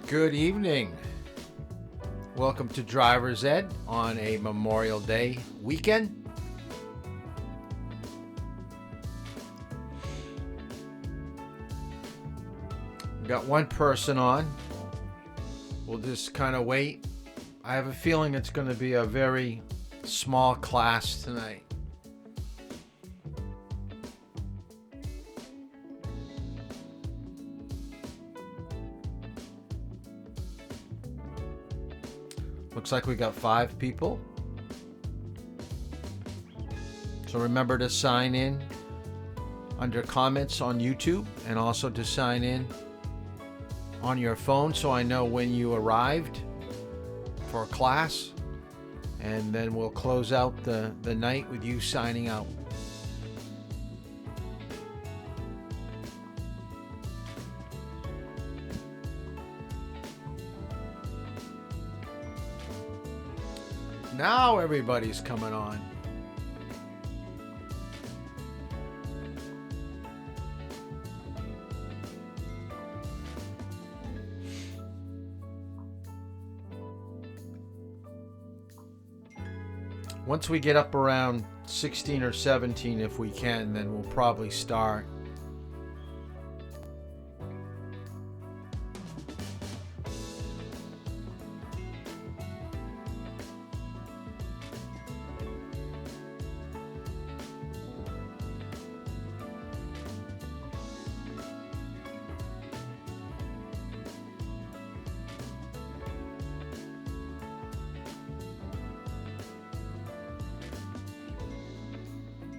Good evening. Welcome to Driver's Ed on a Memorial Day weekend. We got one person on. We'll just kind of wait. I have a feeling it's going to be a very small class tonight. Looks like we got 5 people. So remember to sign in under comments on YouTube and also to sign in on your phone so I know when you arrived for class. And then we'll close out the night with you signing out. Now everybody's coming on. Once we get up around 16 or 17, if we can, then we'll probably start.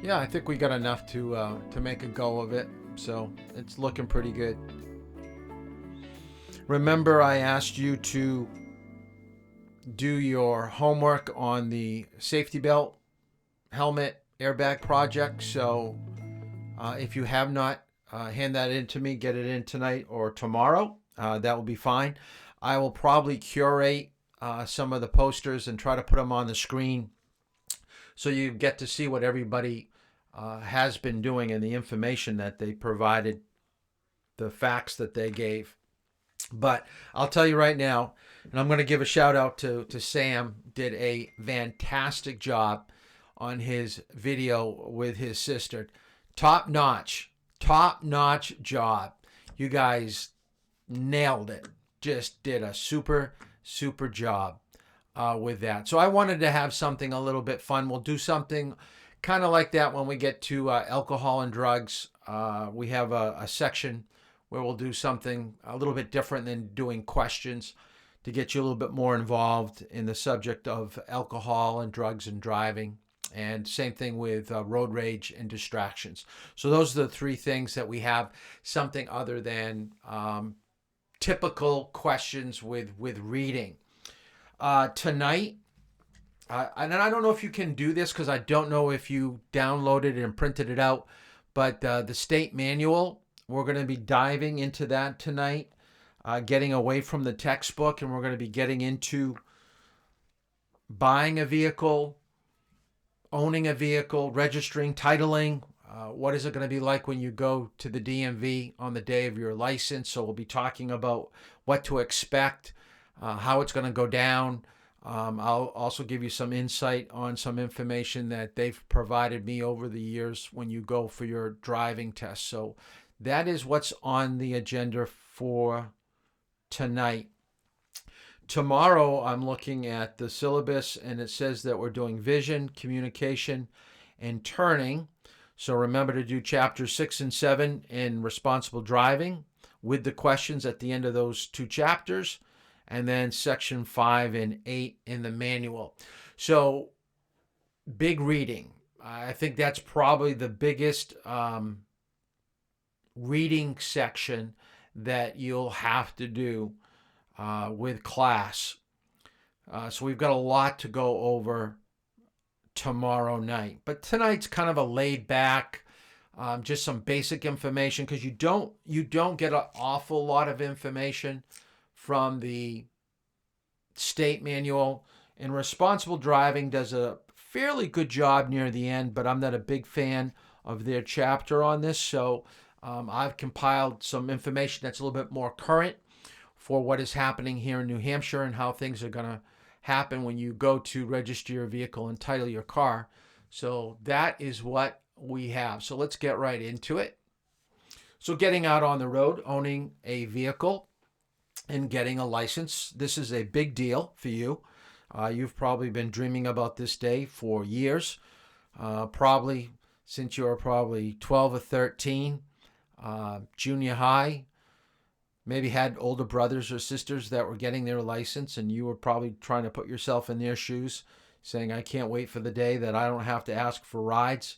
Yeah, I think we got enough to make a go of it, so it's looking pretty good. Remember, I asked you to do your homework on the safety belt, helmet, airbag project, so if you have not, hand that in to me, get it in tonight or tomorrow. That will be fine. I will probably curate some of the posters and try to put them on the screen so you get to see what everybody has been doing and the information that they provided, the facts that they gave. But I'll tell you right now, and I'm going to give a shout out to Sam, did a fantastic job on his video with his sister. Top notch job. You guys nailed it. Just did a super job with that. So I wanted to have something a little bit fun. We'll do something kind of like that when we get to alcohol and drugs. We have a section where we'll do something a little bit different than doing questions to get you a little bit more involved in the subject of alcohol and drugs and driving. And same thing with road rage and distractions. So those are the 3 things that we have, something other than typical questions with reading. Tonight, and I don't know if you can do this because I don't know if you downloaded it and printed it out, but the state manual, we're going to be diving into that tonight, getting away from the textbook, and we're going to be getting into buying a vehicle, owning a vehicle, registering, titling. What is it going to be like when you go to the DMV on the day of your license? So we'll be talking about what to expect, how it's going to go down. I'll also give you some insight on some information that they've provided me over the years when you go for your driving test. So that is what's on the agenda for tonight. Tomorrow, I'm looking at the syllabus, and it says that we're doing vision, communication, and turning. So remember to do chapters 6 and 7 in responsible driving with the questions at the end of those 2 chapters. And then section 5 and 8 in the manual. So big reading. I think that's probably the biggest reading section that you'll have to do with class. So we've got a lot to go over tomorrow night. But tonight's kind of a laid back, just some basic information, because you don't get an awful lot of information from the state manual. And responsible driving does a fairly good job near the end, but I'm not a big fan of their chapter on this. So I've compiled some information that's a little bit more current for what is happening here in New Hampshire and how things are going to happen when you go to register your vehicle and title your car. So that is what we have. So let's get right into it. So getting out on the road, owning a vehicle, and getting a license. This is a big deal for you. You've probably been dreaming about this day for years, probably since you were probably 12 or 13, junior high, maybe had older brothers or sisters that were getting their license, and you were probably trying to put yourself in their shoes, saying, I can't wait for the day that I don't have to ask for rides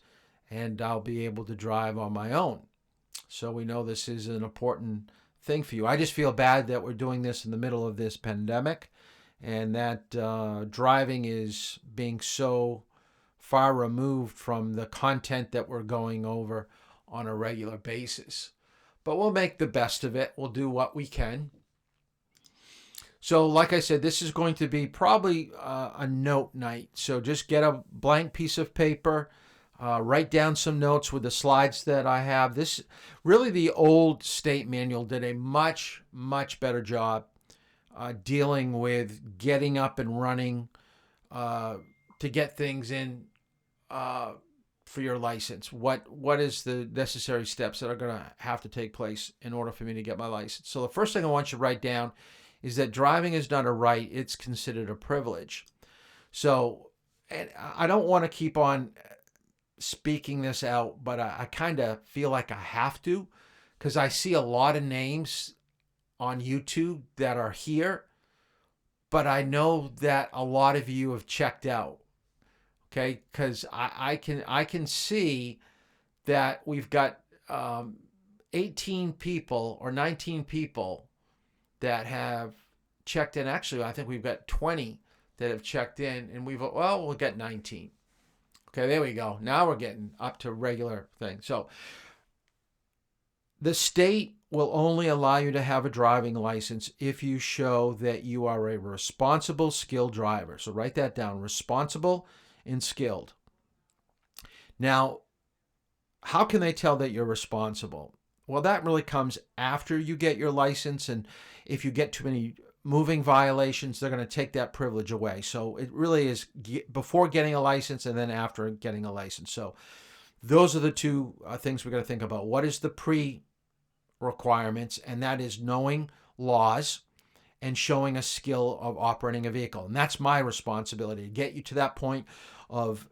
and I'll be able to drive on my own. So we know this is an important thing for you. I just feel bad that we're doing this in the middle of this pandemic, and that driving is being so far removed from the content that we're going over on a regular basis. But we'll make the best of it. We'll do what we can. So like I said, this is going to be probably a note night. So just get a blank piece of paper, write down some notes with the slides that I have. This really, the old state manual did a much, much better job dealing with getting up and running to get things in for your license. What is the necessary steps that are going to have to take place in order for me to get my license? So the first thing I want you to write down is that driving is not a right, it's considered a privilege. So, and I don't want to keep on speaking this out, but I kind of feel like I have to, because I see a lot of names on YouTube that are here, but I know that a lot of you have checked out. Okay, because I can see that we've got 18 people or 19 people that have checked in. Actually, I think we've got 20 that have checked in, and we'll get 19. Okay, there we go. Now we're getting up to regular thing. So the state will only allow you to have a driving license if you show that you are a responsible, skilled driver. So write that down, responsible and skilled. Now, how can they tell that you're responsible? Well, that really comes after you get your license, and if you get too many moving violations, they're going to take that privilege away. So it really is before getting a license and then after getting a license. So those are the two things we're going to think about. What is the pre-requirements? And that is knowing laws and showing a skill of operating a vehicle. And that's my responsibility, to get you to that point of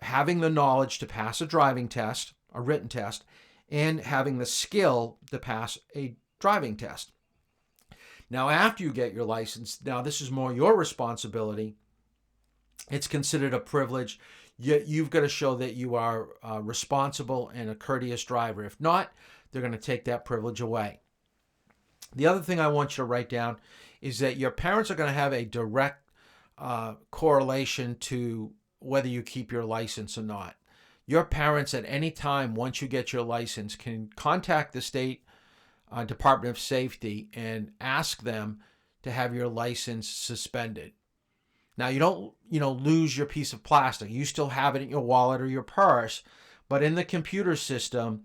having the knowledge to pass a driving test, a written test, and having the skill to pass a driving test. Now, after you get your license, now this is more your responsibility. It's considered a privilege. You've got to show that you are responsible and a courteous driver. If not, they're going to take that privilege away. The other thing I want you to write down is that your parents are going to have a direct correlation to whether you keep your license or not. Your parents at any time, once you get your license, can contact the state Department of Safety and ask them to have your license suspended. Now, you don't, lose your piece of plastic. You still have it in your wallet or your purse, but in the computer system,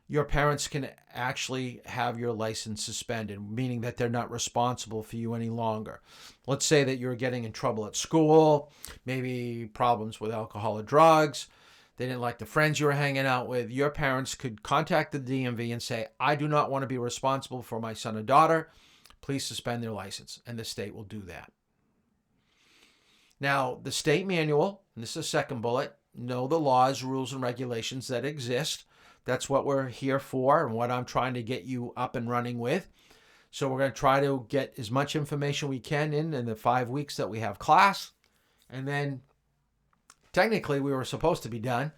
your parents can actually have your license suspended, meaning that they're not responsible for you any longer. Let's say that you're getting in trouble at school, maybe problems with alcohol or drugs. They didn't like the friends you were hanging out with. Your parents could contact the DMV and say, I do not want to be responsible for my son or daughter. Please suspend their license. And the state will do that. Now, the state manual, and this is the second bullet, know the laws, rules, and regulations that exist. That's what we're here for and what I'm trying to get you up and running with. So we're going to try to get as much information we can in the 5 weeks that we have class. And then technically we were supposed to be done,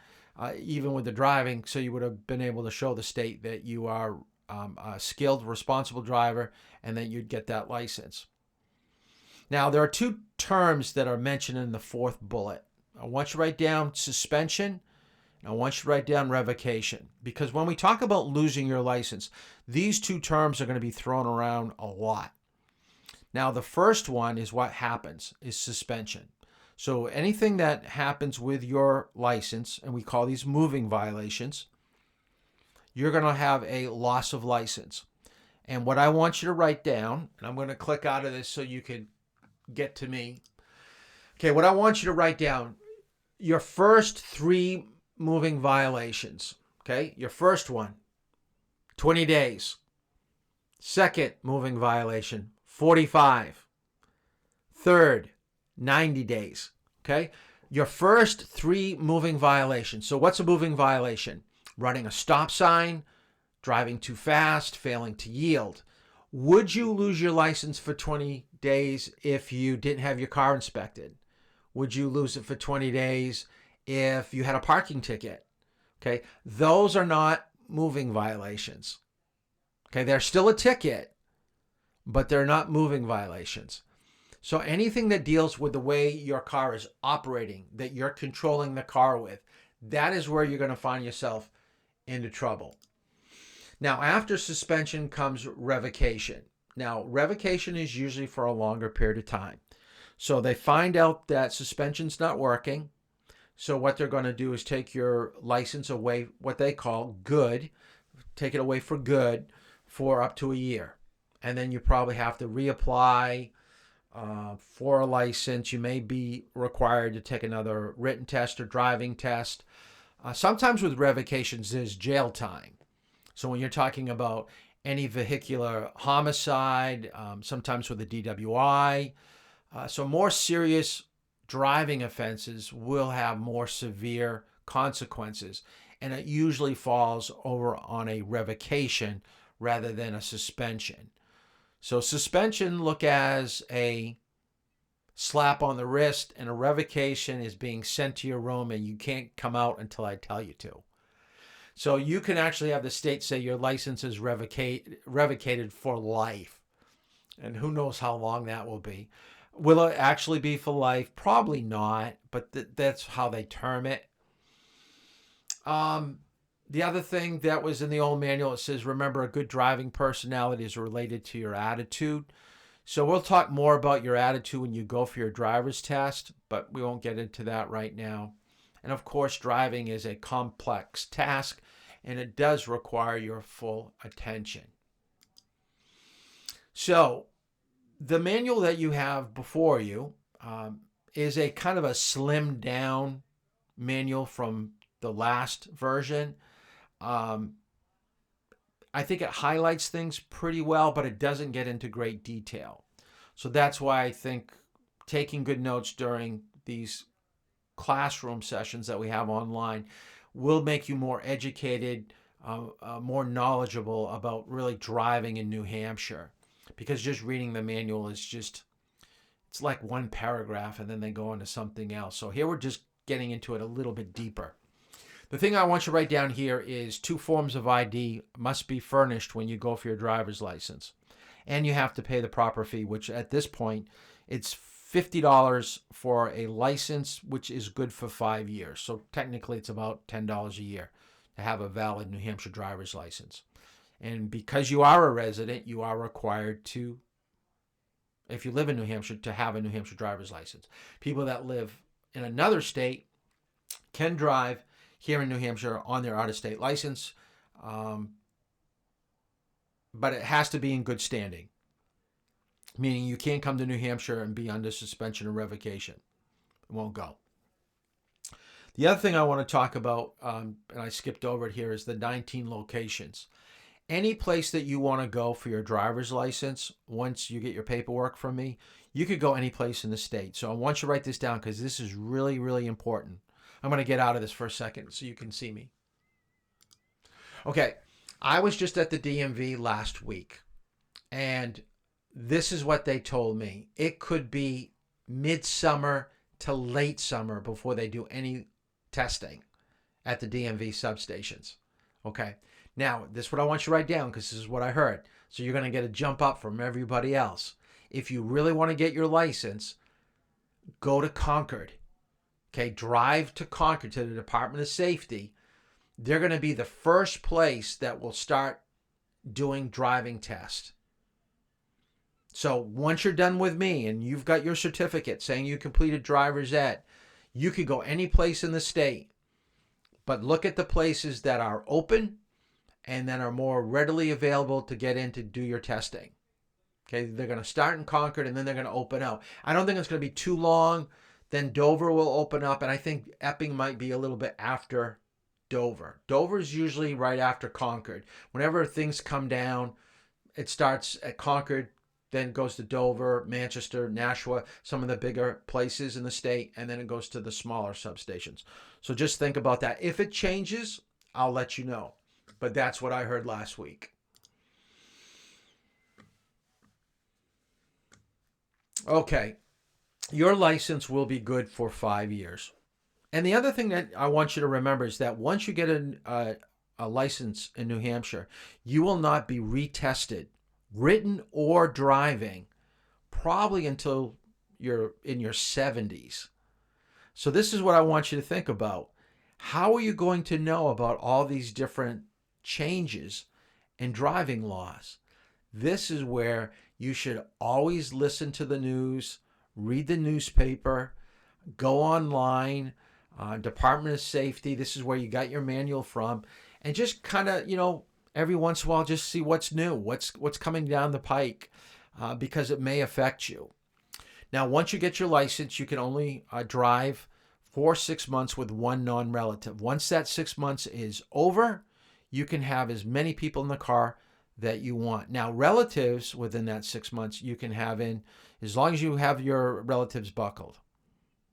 even with the driving, so you would have been able to show the state that you are a skilled, responsible driver and that you'd get that license. Now, there are two terms that are mentioned in the fourth bullet. I want you to write down suspension. I want you to write down revocation, because when we talk about losing your license, these two terms are going to be thrown around a lot. Now, the first one is what happens, is suspension. So anything that happens with your license, and we call these moving violations, you're going to have a loss of license. And what I want you to write down, and I'm going to click out of this so you can get to me. Okay, what I want you to write down, your first 3 moving violations. Okay, your first one, 20 days. Second moving violation, 45. Third, 90 days. Okay, your first 3 moving violations. So what's a moving violation? Running a stop sign, driving too fast, failing to yield. Would you lose your license for 20 days if you didn't have your car inspected? Would you lose it for 20 days if you had a parking ticket? Okay, those are not moving violations. Okay, they're still a ticket, but they're not moving violations. So anything that deals with the way your car is operating, that you're controlling the car with, that is where you're going to find yourself into trouble. Now, after suspension comes revocation. Now, revocation is usually for a longer period of time. So they find out that suspension's not working. So what they're going to do is take your license away, what they call good, take it away for good for up to a year. And then you probably have to reapply for a license. You may be required to take another written test or driving test. Sometimes with revocations, there's jail time. So when you're talking about any vehicular homicide, sometimes with a DWI, so more serious driving offenses will have more severe consequences. And it usually falls over on a revocation rather than a suspension. So suspension look as a slap on the wrist, and a revocation is being sent to your room and you can't come out until I tell you to. So you can actually have the state say your license is revocated for life. And who knows how long that will be. Will it actually be for life? Probably not, but that's how they term it. The other thing that was in the old manual, it says, remember, a good driving personality is related to your attitude. So we'll talk more about your attitude when you go for your driver's test, but we won't get into that right now. And of course, driving is a complex task, and it does require your full attention. So the manual that you have before you is a kind of a slimmed down manual from the last version. I think it highlights things pretty well, but it doesn't get into great detail. So that's why I think taking good notes during these classroom sessions that we have online will make you more educated, more knowledgeable about really driving in New Hampshire. Because just reading the manual is just, it's like one paragraph and then they go into something else. So here we're just getting into it a little bit deeper. The thing I want you to write down here is 2 forms of ID must be furnished when you go for your driver's license. And you have to pay the proper fee, which at this point, it's $50 for a license, which is good for 5 years. So technically, it's about $10 a year to have a valid New Hampshire driver's license. And because you are a resident, you are required to, if you live in New Hampshire, to have a New Hampshire driver's license. People that live in another state can drive here in New Hampshire on their out-of-state license, but it has to be in good standing, meaning you can't come to New Hampshire and be under suspension or revocation. It won't go. The other thing I want to talk about, and I skipped over it here, is the 19 locations. Any place that you want to go for your driver's license, once you get your paperwork from me, you could go any place in the state. So I want you to write this down because this is really, really important. I'm going to get out of this for a second so you can see me. Okay, I was just at the DMV last week, and this is what they told me. It could be midsummer to late summer before they do any testing at the DMV substations. Okay. Now, this is what I want you to write down because this is what I heard. So you're going to get a jump up from everybody else. If you really want to get your license, go to Concord. Okay, drive to Concord, to the Department of Safety. They're going to be the first place that will start doing driving tests. So once you're done with me and you've got your certificate saying you completed driver's ed, you could go any place in the state. But look at the places that are open and then are more readily available to get in to do your testing. Okay, they're going to start in Concord and then they're going to open out. I don't think it's going to be too long. Then Dover will open up, and I think Epping might be a little bit after Dover. Dover is usually right after Concord. Whenever things come down, it starts at Concord, then goes to Dover, Manchester, Nashua, some of the bigger places in the state, and then it goes to the smaller substations. So just think about that. If it changes, I'll let you know. But that's what I heard last week. Okay, your license will be good for 5 years. And the other thing that I want you to remember is that once you get a license in New Hampshire, you will not be retested, written or driving, probably until you're in your 70s. So this is what I want you to think about. How are you going to know about all these different changes in driving laws? This is where you should always listen to the news, read the newspaper, go online, Department of Safety. This is where you got your manual from, and just kind of, every once in a while, just see what's new, what's coming down the pike, because it may affect you. Now, once you get your license, you can only drive for 6 months with one non-relative. Once that 6 months is over, you can have as many people in the car that you want. Now, relatives within that 6 months, you can have in, as long as you have your relatives buckled,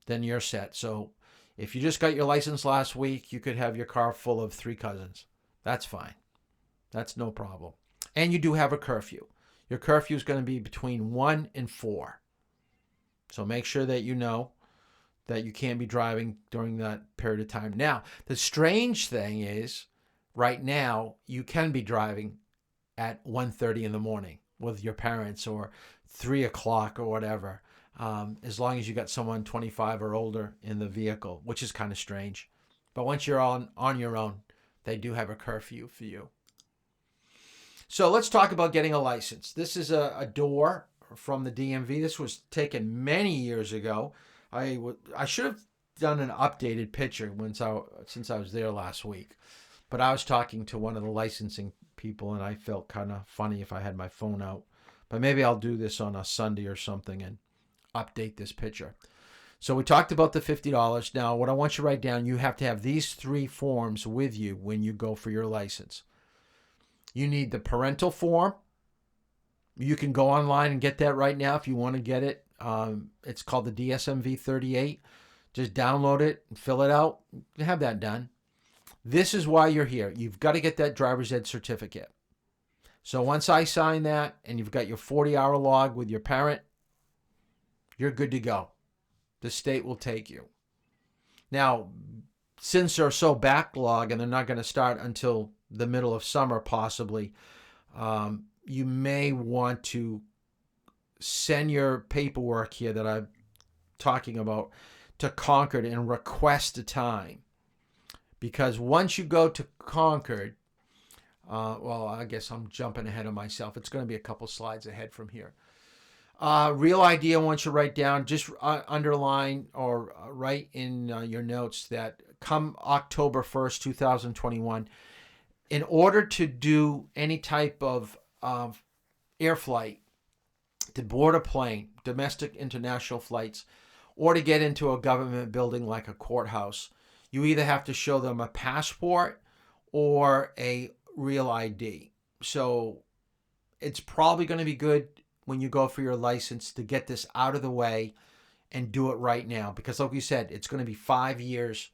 then you're set. So if you just got your license last week, you could have your car full of 3 cousins. That's fine. That's no problem. And you do have a curfew. Your curfew is going to be between 1 and 4. So make sure that you know that you can't be driving during that period of time. Now, the strange thing is, right now, you can be driving at 1:30 in the morning with your parents, or 3 o'clock or whatever, as long as you got someone 25 or older in the vehicle, which is kind of strange. But once you're on your own, they do have a curfew for you. So let's talk about getting a license. This is a door from the DMV. This was taken many years ago. I should have done an updated picture since I was there last week. But I was talking to one of the licensing people, and I felt kind of funny if I had my phone out. But maybe I'll do this on a Sunday or something and update this picture. So we talked about the $50. Now, what I want you to write down, you have to have these 3 forms with you when you go for your license. You need the parental form. You can go online and get that right now if you want to get it. It's called the DSMV 38. Just download it and fill it out. Have that done. This is why you're here. You've got to get that driver's ed certificate. So once I sign that and you've got your 40-hour log with your parent, you're good to go. The state will take you. Now, since they're so backlogged and they're not going to start until the middle of summer possibly, you may want to send your paperwork here that I'm talking about to Concord and request a time. Because once you go to Concord, I guess I'm jumping ahead of myself. It's going to be a couple slides ahead from here. Real ID, I want you to write down, just underline or write in your notes that come October 1st, 2021, in order to do any type of air flight, to board a plane, domestic, international flights, or to get into a government building like a courthouse, you either have to show them a passport or a real ID. So it's probably going to be good when you go for your license to get this out of the way and do it right now. Because like we said, it's going to be 5 years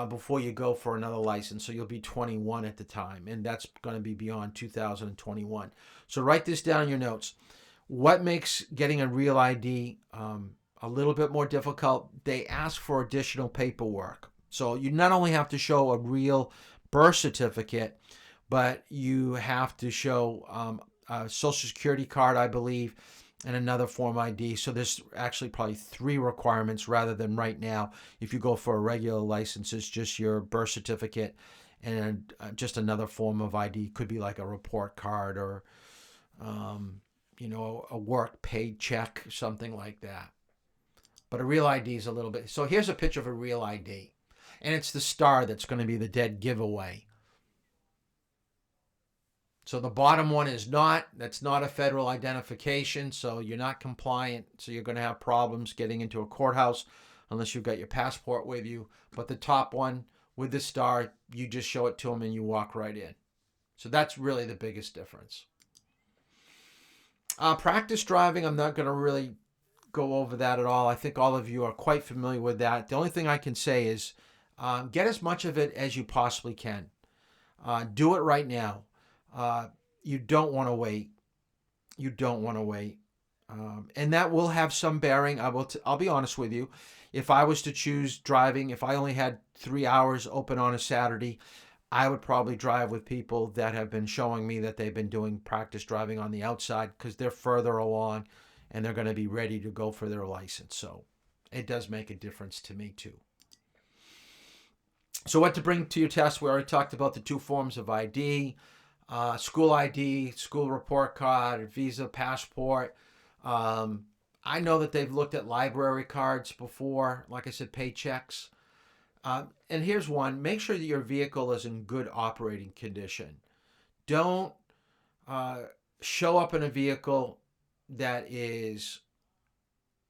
before you go for another license. So you'll be 21 at the time, and that's going to be beyond 2021. So write this down in your notes. What makes getting a real ID a little bit more difficult? They ask for additional paperwork. So you not only have to show a real birth certificate, but you have to show a Social Security card, I believe, and another form ID. So there's actually probably 3 requirements rather than right now. If you go for a regular license, it's just your birth certificate and just another form of ID. Could be like a report card or, a work paid check, something like that. But a real ID is a little bit. So here's a picture of a real ID. And it's the star that's going to be the dead giveaway. So the bottom one is not. That's not a federal identification, so you're not compliant. So you're going to have problems getting into a courthouse unless you've got your passport with you. But the top one with the star, you just show it to them and you walk right in. So that's really the biggest difference. Practice driving, I'm not going to really go over that at all. I think all of you are quite familiar with that. The only thing I can say is get as much of it as you possibly can. Do it right now. You don't want to wait. You don't want to wait. And that will have some bearing. I'll be honest with you. If I was to choose driving, if I only had 3 hours open on a Saturday, I would probably drive with people that have been showing me that they've been doing practice driving on the outside because they're further along and they're going to be ready to go for their license. So it does make a difference to me too. So what to bring to your test? We already talked about the 2 forms of ID, school ID, school report card, visa, passport. I know that they've looked at library cards before, like I said, paychecks. And here's one. Make sure that your vehicle is in good operating condition. Don't show up in a vehicle that is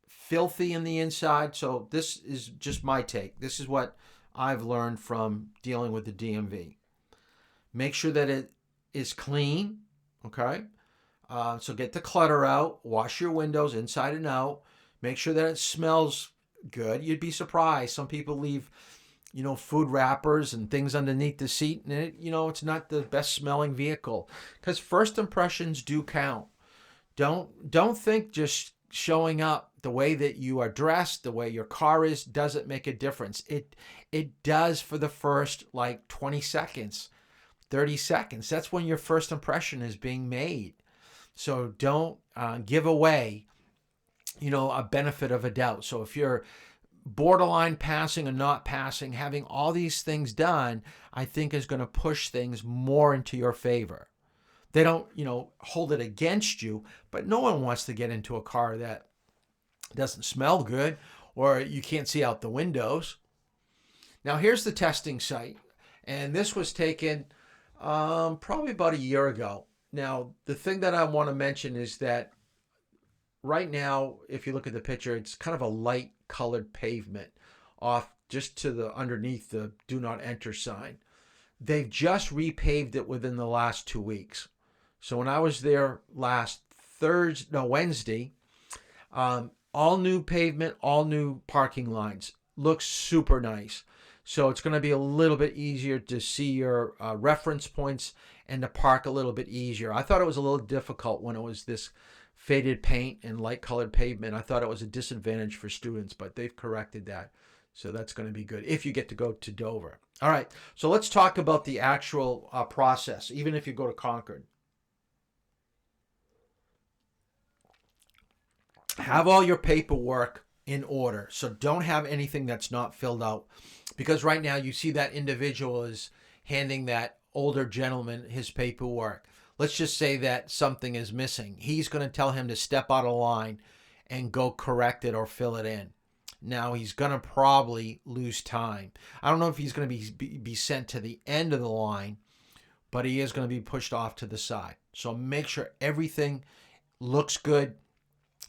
filthy in the inside. So this is just my take. This is what I've learned from dealing with the DMV. Make sure that it is clean, okay? So get the clutter out. Wash your windows inside and out. Make sure that it smells good. You'd be surprised. Some people leave food wrappers and things underneath the seat, and it's not the best smelling vehicle, because first impressions do count. Don't think just showing up the way that you are dressed, the way your car is, doesn't make a difference. It does for the first 20 seconds, 30 seconds. That's when your first impression is being made. So don't give away, a benefit of a doubt. So if you're borderline passing or not passing, having all these things done, I think is going to push things more into your favor. They don't, hold it against you, but no one wants to get into a car that doesn't smell good or you can't see out the windows. Now here's the testing site, and this was taken probably about a year ago. Now the thing that I want to mention is that right now, if you look at the picture, it's kind of a light colored pavement off just to the underneath the do not enter sign. They've just repaved it within the last 2 weeks. So when I was there last Wednesday, all new pavement, all new parking lines. Looks super nice. So it's going to be a little bit easier to see your reference points and to park a little bit easier. I thought it was a little difficult when it was this faded paint and light colored pavement. I thought it was a disadvantage for students, but they've corrected that. So that's going to be good if you get to go to Dover. All right, so let's talk about the actual process, even if you go to Concord. Have all your paperwork in order. So don't have anything that's not filled out, because right now you see that individual is handing that older gentleman his paperwork. Let's just say that something is missing. He's going to tell him to step out of line and go correct it or fill it in. Now he's going to probably lose time. I don't know if he's going to be sent to the end of the line, but he is going to be pushed off to the side. So make sure everything looks good.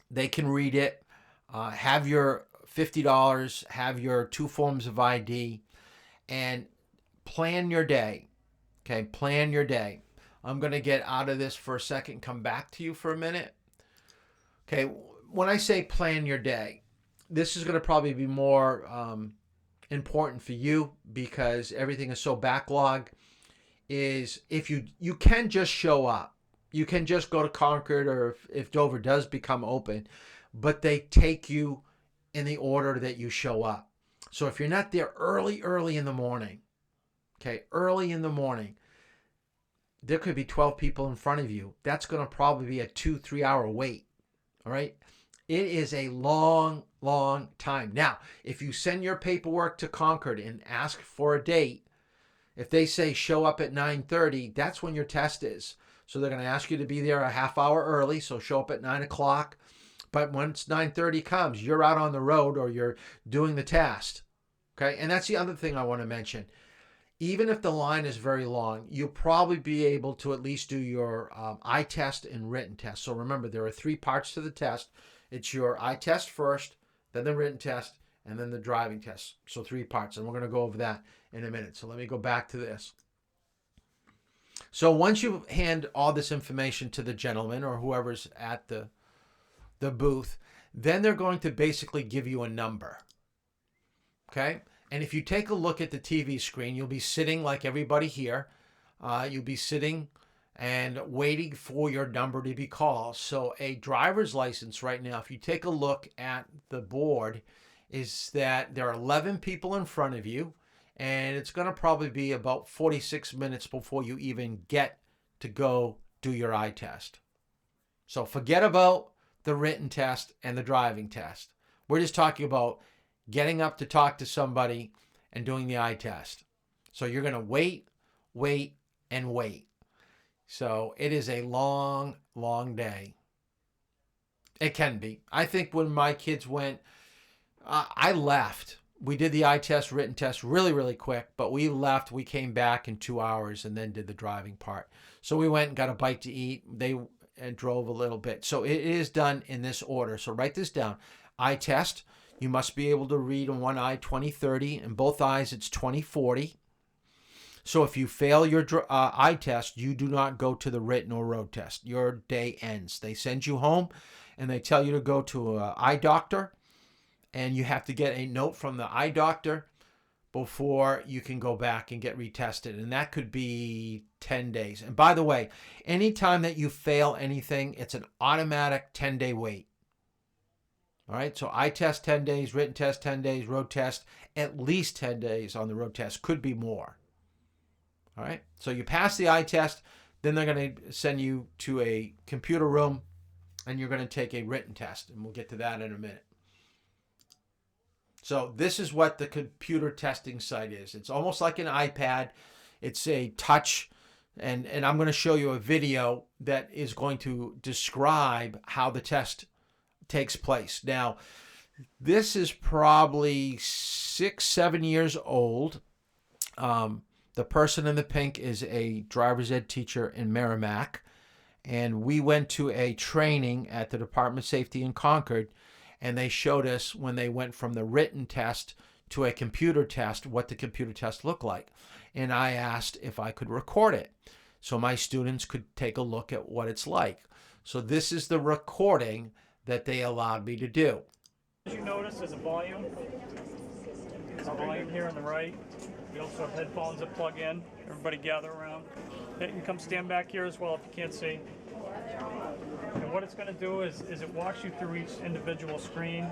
They can read it. Have your $50, have your 2 forms of ID, and plan your day. Okay, plan your day. I'm going to get out of this for a second, come back to you for a minute. Okay, when I say plan your day, this is going to probably be more important for you because everything is so backlogged, is if you can just show up. You can just go to Concord, or if Dover does become open, but they take you in the order that you show up. So if you're not there early in the morning, okay, early in the morning, there could be 12 people in front of you. That's going to probably be a 2-3 hour wait. All right. It is a long time. Now, if you send your paperwork to Concord and ask for a date, if they say show up at 9:30, that's when your test is. So they're going to ask you to be there a half hour early. So show up at 9 o'clock. But once 9:30 comes, you're out on the road or you're doing the test. Okay. And that's the other thing I want to mention. even if the line is very long, you'll probably be able to at least do your eye test and written test. So remember, there are 3 parts to the test. It's your eye test first, then the written test, and then the driving test. So 3 parts, and we're going to go over that in a minute. So let me go back to this. So once you hand all this information to the gentleman or whoever's at the booth, then they're going to basically give you a number. Okay? And if you take a look at the TV screen, you'll be sitting like everybody here. You'll be sitting and waiting for your number to be called. So a driver's license right now, if you take a look at the board, is that there are 11 people in front of you, and it's going to probably be about 46 minutes before you even get to go do your eye test. So forget about the written test and the driving test. We're just talking about getting up to talk to somebody and doing the eye test. So you're going to wait, and wait. So it is a long, long day. It can be. I think when my kids went, I left. We did the eye test, written test really, really quick, but we left. We came back in 2 hours and then did the driving part. So we went and got a bite to eat. They drove a little bit. So it is done in this order. So write this down. Eye test. You must be able to read in one eye 20/30. In both eyes, it's 20/40. So if you fail your eye test, you do not go to the written or road test. Your day ends. They send you home, and they tell you to go to an eye doctor, and you have to get a note from the eye doctor before you can go back and get retested. And that could be 10 days. And by the way, anytime that you fail anything, it's an automatic 10-day wait. All right, so eye test 10 days, written test 10 days, road test at least 10 days on the road test, could be more. All right, so you pass the eye test, then they're going to send you to a computer room, and you're going to take a written test, and we'll get to that in a minute. So this is what the computer testing site is. It's almost like an iPad. It's a touch, and I'm going to show you a video that is going to describe how the test takes place. Now, this is probably 6-7 years old. The person in the pink is a driver's ed teacher in Merrimack, and we went to a training at the Department of Safety in Concord, and they showed us when they went from the written test to a computer test what the computer test looked like. And I asked if I could record it so my students could take a look at what it's like. So this is the recording that they allowed me to do. As you notice, there's a volume. There's a volume here on the right. We also have headphones that plug in. Everybody gather around. You can come stand back here as well if you can't see. And what it's going to do is it walks you through each individual screen,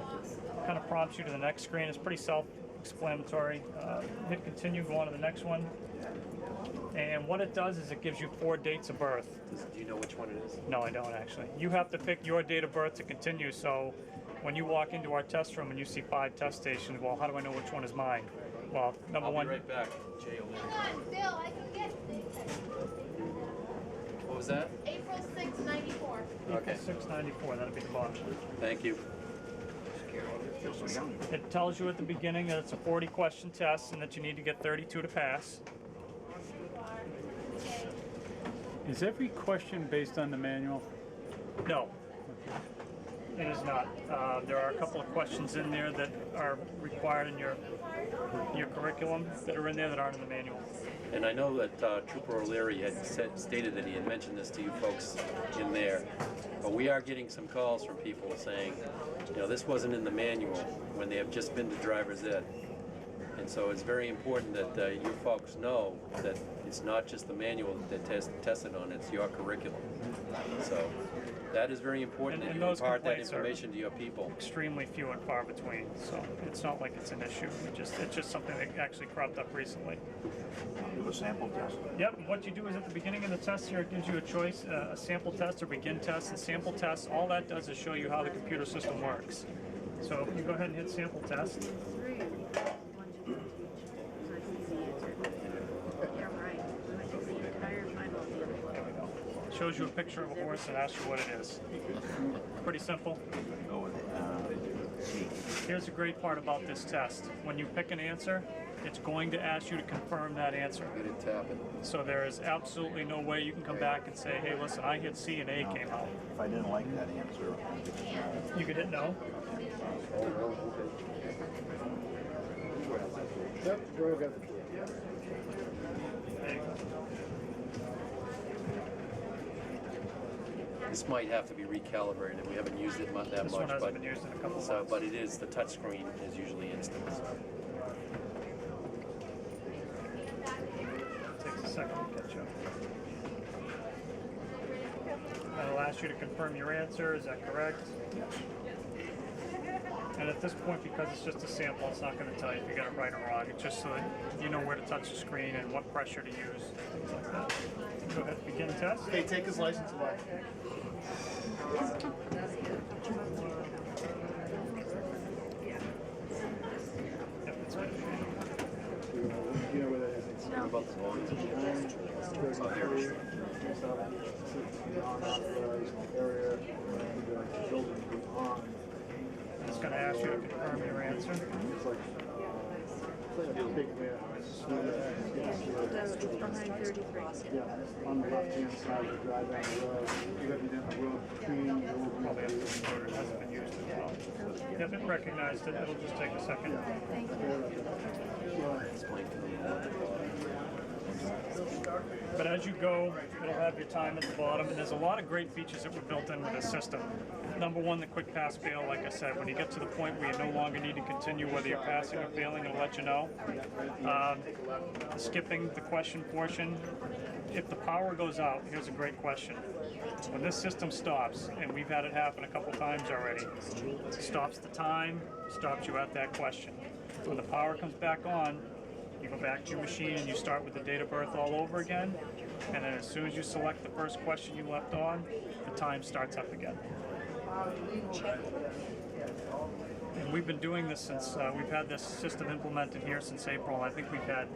kind of prompts you to the next screen. It's pretty self-explanatory. Hit continue, go on to the next one. And what it does is it gives you 4 dates of birth. Do you know which one it is? No, I don't actually. You have to pick your date of birth to continue. So when you walk into our test room and you see 5 test stations, well, how do I know which one is mine? Well, number one. I'll be right back. Jay O'Leary. Still, I can get What was that? April 6, 94. Okay. 694, that'll be the bottom. Thank you. It tells you at the beginning that it's a 40-question test and that you need to get 32 to pass. Is every question based on the manual? No, it is not. There are a couple of questions in there that are required in your curriculum that are in there that aren't in the manual. And I know that Trooper O'Leary had stated that he had mentioned this to you folks in there, but we are getting some calls from people saying, you know, this wasn't in the manual when they have just been to driver's ed. And so it's very important that you folks know that it's not just the manual that they're tested on, it's your curriculum. So that is very important that you impart that information to your people. Extremely few and far between, so it's not like it's an issue. It's just something that actually cropped up recently. Do a sample test. Yep, and what you do is at the beginning of the test here, it gives you a choice, a sample test or begin test. And sample test, all that does is show you how the computer system works. So if you go ahead and hit sample test. Shows you a picture of a horse and asks you what it is. Pretty simple. Here's the great part about this test. When you pick an answer, it's going to ask you to confirm that answer. Get it tapping. So there is absolutely no way you can come back and say, hey, listen, I hit C and A came out. If I didn't like that answer, You could hit no. Yep, we're good. There you go. This might have to be recalibrated. We haven't used it that This much, one hasn't but been used in a couple so, months. but it is the touch screen is usually instant. Takes a second to catch up. That'll ask you to confirm your answer. Is that correct? And at this point, because it's just a sample, it's not going to tell you if you got it right or wrong. It's just so that you know where to touch the screen and what pressure to use, things like that. Go ahead, begin test. Hey, take his license away. Yep, that's good. You know where that is? What about the volume? Oh, here. Unauthorized area, the building beyond. It's going to ask you to confirm your answer. It's like a big warehouse. Behind 33. Yeah, on the left-hand side, you drive down the road, you have the road between the old Probably have to record it. It hasn't been used as well. Yep, it recognized it. It'll just take a second. Explain to me. But as you go, it'll have your time at the bottom, and there's a lot of great features that were built in with this system. Number one, the quick pass fail, like I said, when you get to the point where you no longer need to continue whether you're passing or failing, it'll let you know. Skipping the question portion, if the power goes out, here's a great question. When this system stops, and we've had it happen a couple times already, it stops the time, stops you at that question. When the power comes back on, you go back to your machine and you start with the date of birth all over again, and then as soon as you select the first question you left on, the time starts up again. And we've been doing this since, we've had this system implemented here since April. I think we've had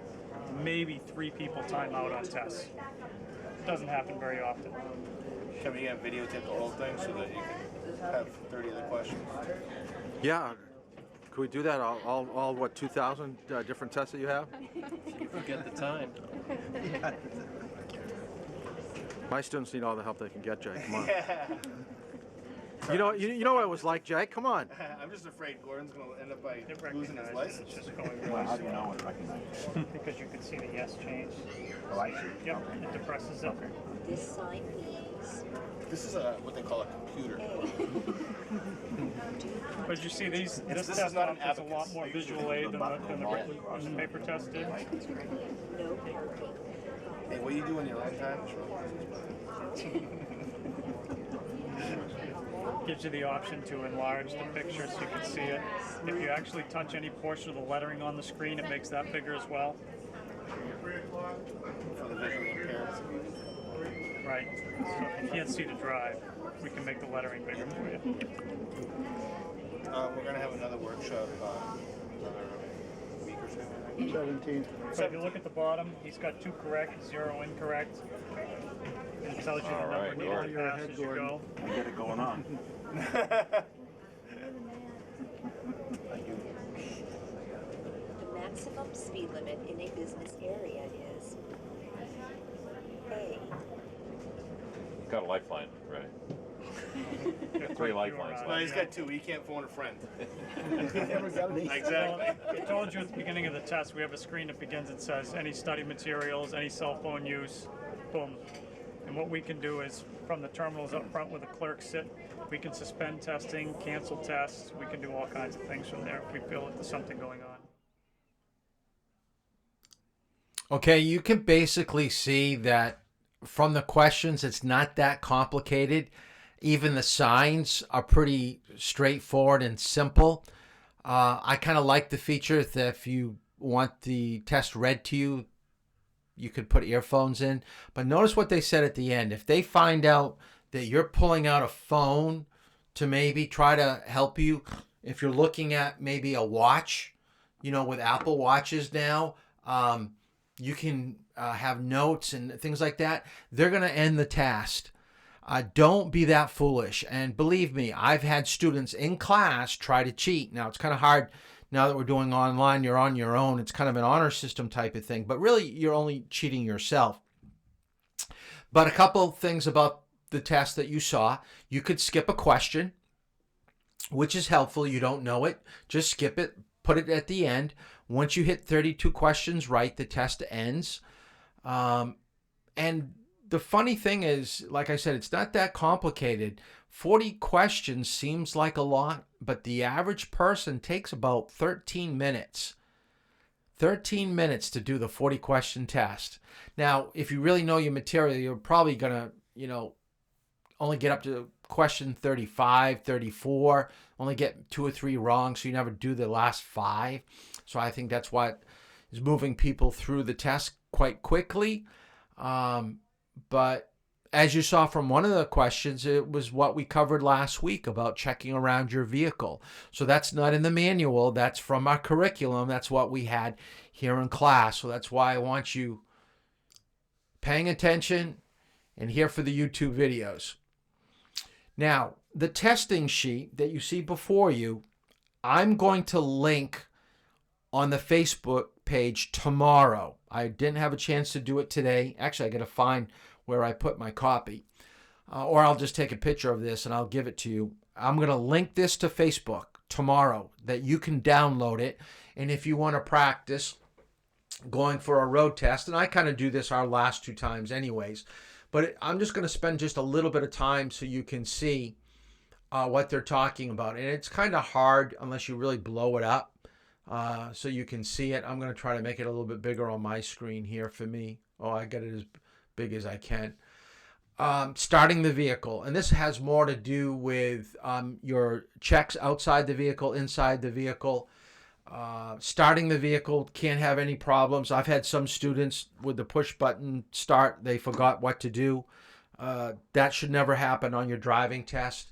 maybe 3 people time out on tests. It doesn't happen very often. Can we videotape the whole thing so that you can have 30 of the questions? Yeah. Could we do that? All what, 2,000 different tests that you have? You forget the time. My students need all the help they can get, Jay. Come on. You know what it was like, Jay. Come on. I'm just afraid Gordon's going to end up by It losing his recognizes license. it's just going well, really how do you slow. know it recognizes? Because you can see the yes change. Oh, I see. Yep, it depresses it. This sign is This is what they call a computer. But you see, this this is test not an is a lot abacus. more visual aid than the written paper test did. no parking. Hey, what do you do in your own time? Gives you the option to enlarge the picture so you can see it. If you actually touch any portion of the lettering on the screen, it makes that bigger as well. For the visually impaired. Right. So if you can't see to drive, we can make the lettering bigger for you. We're going to have another workshop another week or so. 17. So if you look at the bottom, he's got 2 correct, 0 incorrect. And it tells you the number needed to pass as you go. I get it going on. The maximum speed limit in a business area is A. Got a lifeline, right? If 3 you lifelines. are, Well, he's got 2. He can't phone a friend. Well, Exactly. I told you at the beginning of the test, we have a screen that begins and says any study materials, any cell phone use, boom. And what we can do is, from the terminals up front where the clerks sit, we can suspend testing, cancel tests, we can do all kinds of things from there if we feel that there's something going on. Okay, you can basically see that from the questions, it's not that complicated. Even the signs are pretty straightforward and simple. I kind of like the feature that if you want the test read to you, you could put earphones in. But notice what they said at the end. If they find out that you're pulling out a phone to maybe try to help you, if you're looking at maybe a watch, with Apple Watches now, you can have notes and things like that. They're going to end the test. Don't be that foolish. And believe me, I've had students in class try to cheat. Now, it's kind of hard now that we're doing online, you're on your own. It's kind of an honor system type of thing, but really you're only cheating yourself. But a couple things about the test that you saw. You could skip a question, which is helpful. You don't know it, just skip it, put it at the end. Once you hit 32 questions right, the test ends. And the funny thing is, like I said, it's not that complicated. 40 questions seems like a lot, but the average person takes about 13 minutes. 13 minutes to do the 40 question test. Now, if you really know your material, you're probably going to, only get up to question 35, 34, only get 2 or 3 wrong, so you never do the last 5. So I think that's what is moving people through the test quite quickly. But as you saw from one of the questions, it was what we covered last week about checking around your vehicle. So that's not in the manual. That's from our curriculum. That's what we had here in class. So that's why I want you paying attention and here for the YouTube videos. Now, the testing sheet that you see before you, I'm going to link on the Facebook page tomorrow. I didn't have a chance to do it today. Actually, I got to find where I put my copy. Or I'll just take a picture of this and I'll give it to you. I'm going to link this to Facebook tomorrow that you can download it. And if you want to practice going for a road test, and I kind of do this our last 2 times anyways, but I'm just going to spend just a little bit of time so you can see what they're talking about. And it's kind of hard unless you really blow it up so you can see it. I'm going to try to make it a little bit bigger on my screen here for me. Oh, I get it as big as I can. Starting the vehicle. And this has more to do with your checks outside the vehicle, inside the vehicle. Starting the vehicle, can't have any problems. I've had some students with the push button start, they forgot what to do. That should never happen on your driving test.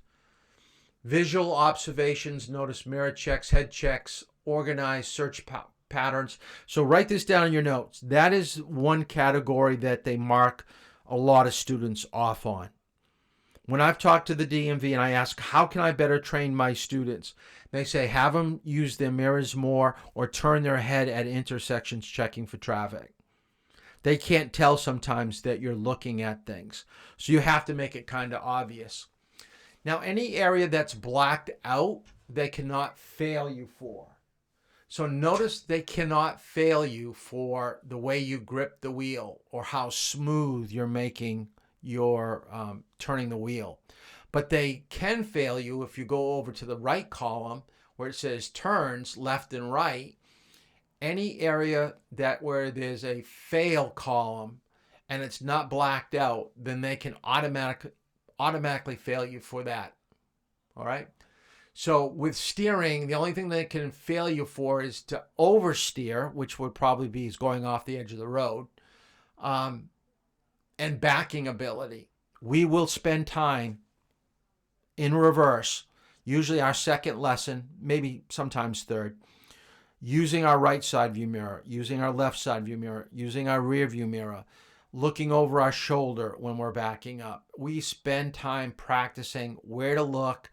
Visual observations, notice mirror checks, head checks, organize search patterns. So write this down in your notes. That is one category that they mark a lot of students off on. When I've talked to the DMV and I ask, how can I better train my students? They say, have them use their mirrors more or turn their head at intersections checking for traffic. They can't tell sometimes that you're looking at things. So you have to make it kind of obvious. Now, any area that's blacked out, they cannot fail you for. So notice they cannot fail you for the way you grip the wheel or how smooth you're making your turning the wheel. But they can fail you if you go over to the right column where it says turns left and right. Any area that where there's a fail column and it's not blacked out, then they can automatically fail you for that. All right. So with steering, the only thing they can fail you for is to oversteer, which would probably be going off the edge of the road, and backing ability. We will spend time in reverse, usually our second lesson, maybe sometimes third, using our right side view mirror, using our left side view mirror, using our rear view mirror, looking over our shoulder when we're backing up. We spend time practicing where to look,